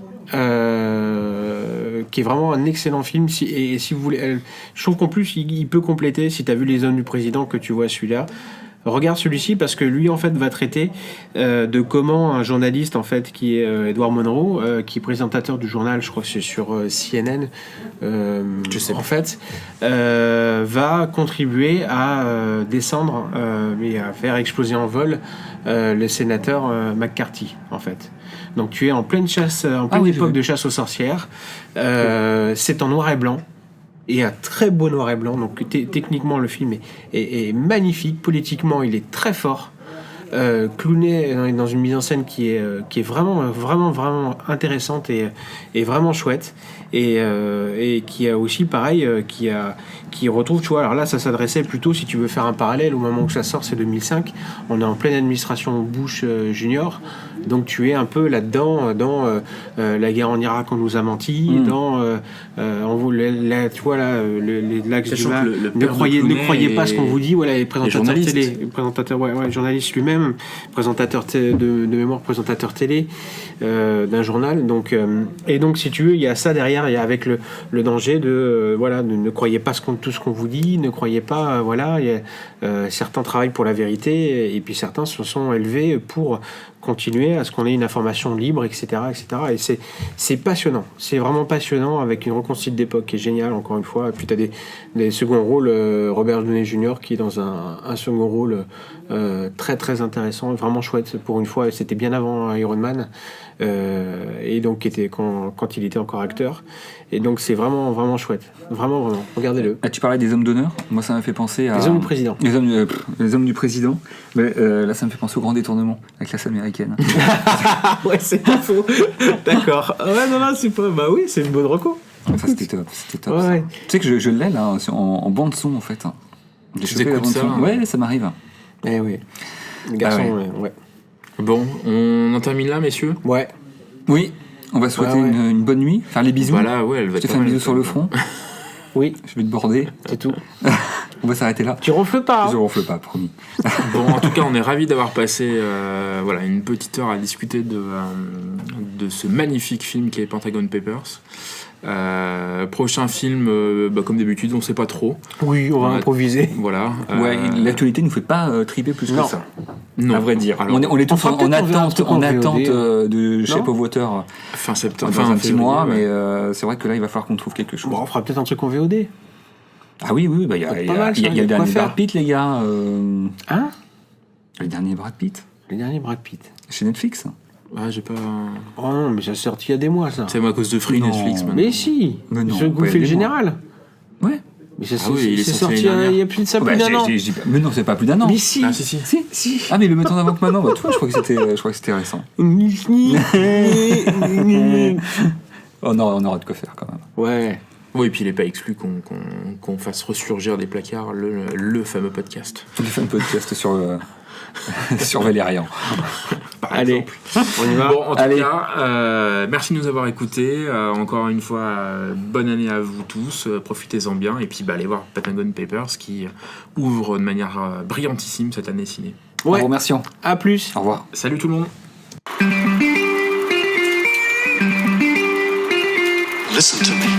Qui est vraiment un excellent film. Si vous voulez... je trouve qu'en plus, il peut compléter, si t'as vu Les Hommes du Président, que tu vois celui-là. Regarde celui-ci parce que lui en fait va traiter de comment un journaliste en fait qui est Edward Monroe, qui est présentateur du journal, je crois que c'est sur CNN, je sais en fait, va contribuer à descendre et à faire exploser en vol le sénateur McCarthy en fait. Donc tu es en pleine chasse, en pleine époque de chasse aux sorcières. C'est en noir et blanc. Et un très beau noir et blanc, donc techniquement le film est magnifique, politiquement il est très fort. Clooney est dans une mise en scène qui est vraiment intéressante et vraiment chouette, et qui a aussi pareil qui retrouve, tu vois, alors là ça s'adressait plutôt, si tu veux faire un parallèle, au moment où ça sort, c'est 2005, on est en pleine administration Bush Junior, donc tu es un peu là-dedans dans la guerre en Irak, on nous a menti, dans tu vois là l'axe du mal, ne croyez pas ce qu'on vous dit, voilà, les présentateurs télé, journaliste lui-même, présentateur de mémoire, présentateur télé d'un journal, donc et donc si tu veux, il y a ça derrière, il y a avec le danger de ne croyez pas tout ce qu'on vous dit, ne croyez pas, certains travaillent pour la vérité et puis certains se sont élevés pour continuer à ce qu'on ait une information libre, etc. Et c'est passionnant, c'est vraiment passionnant, avec une reconstitution d'époque qui est géniale, encore une fois. Et puis tu as des seconds rôles, Robert Downey Jr. qui est dans un second rôle très très intéressant, vraiment chouette pour une fois, c'était bien avant Iron Man, et donc qui était quand il était encore acteur, et donc c'est vraiment chouette, vraiment, regardez-le. Tu parlais des hommes d'honneur, moi ça m'a fait penser à... Les hommes du président. Les hommes du président, mais là ça me fait penser au grand détournement, la classe américaine. Ouais, c'est pas faux. D'accord. Ouais, non, c'est pas... Bah oui, c'est une bonne reco. Ça c'était top. Ouais. Tu sais que je l'ai là, en bande son en fait. J'ai chopé la bande son. Ouais, ça m'arrive. Eh oui. Les garçons, ouais. Bon, on en termine là, messieurs. Ouais. Oui, on va souhaiter une bonne nuit, faire les bisous. Voilà, ouais, elle va te faire un bisou sur le front. Oui. Je vais te border. C'est tout. On va s'arrêter là. Tu ronfles pas. Je ronfle pas, promis. Bon, en tout cas, on est ravis d'avoir passé une petite heure à discuter de ce magnifique film qui est Pentagon Papers. Prochain film, comme d'habitude, on sait pas trop. Oui, on va improviser. Voilà. L'actualité nous fait pas triper plus que ça. Non. À vrai dire. Alors, on est tous en attente de Shape of Water fin septembre. Dans un petit mois, mais c'est vrai que là, il va falloir qu'on trouve quelque chose. Bon, on fera peut-être un truc en VOD. Ah oui, il y a le dernier Brad Pitt, les gars. Hein? Le dernier Brad Pitt. Le dernier Brad Pitt. Chez Netflix. Ah, j'ai pas... Oh non, mais ça a sorti il y a des mois, ça. C'est à cause de Free Netflix, maintenant. Mais si. Mais non, je vous fais le général. Ouais. Mais c'est il est sorti il y a plus de ça, plus d'un an. Mais non, c'est pas plus d'un an. Mais si. Ah, si. Ah, mais le mettant avant que maintenant, tu vois, je crois que c'était récent. Oh non, on aura de quoi faire quand même. Ouais. Oui, et puis il n'est pas exclu qu'on fasse ressurgir des placards le fameux podcast. Le fameux podcast sur Sur Valérian. par Allez, exemple. on y va. Bon, en tout Allez. cas, merci de nous avoir écoutés. Encore une fois, bonne année à vous tous. Profitez-en bien. Et puis, allez voir Patagon Papers qui ouvre de manière brillantissime cette année ciné. Au Ouais, revoir, merci. à plus. Au revoir. Salut tout le monde. Listen to me.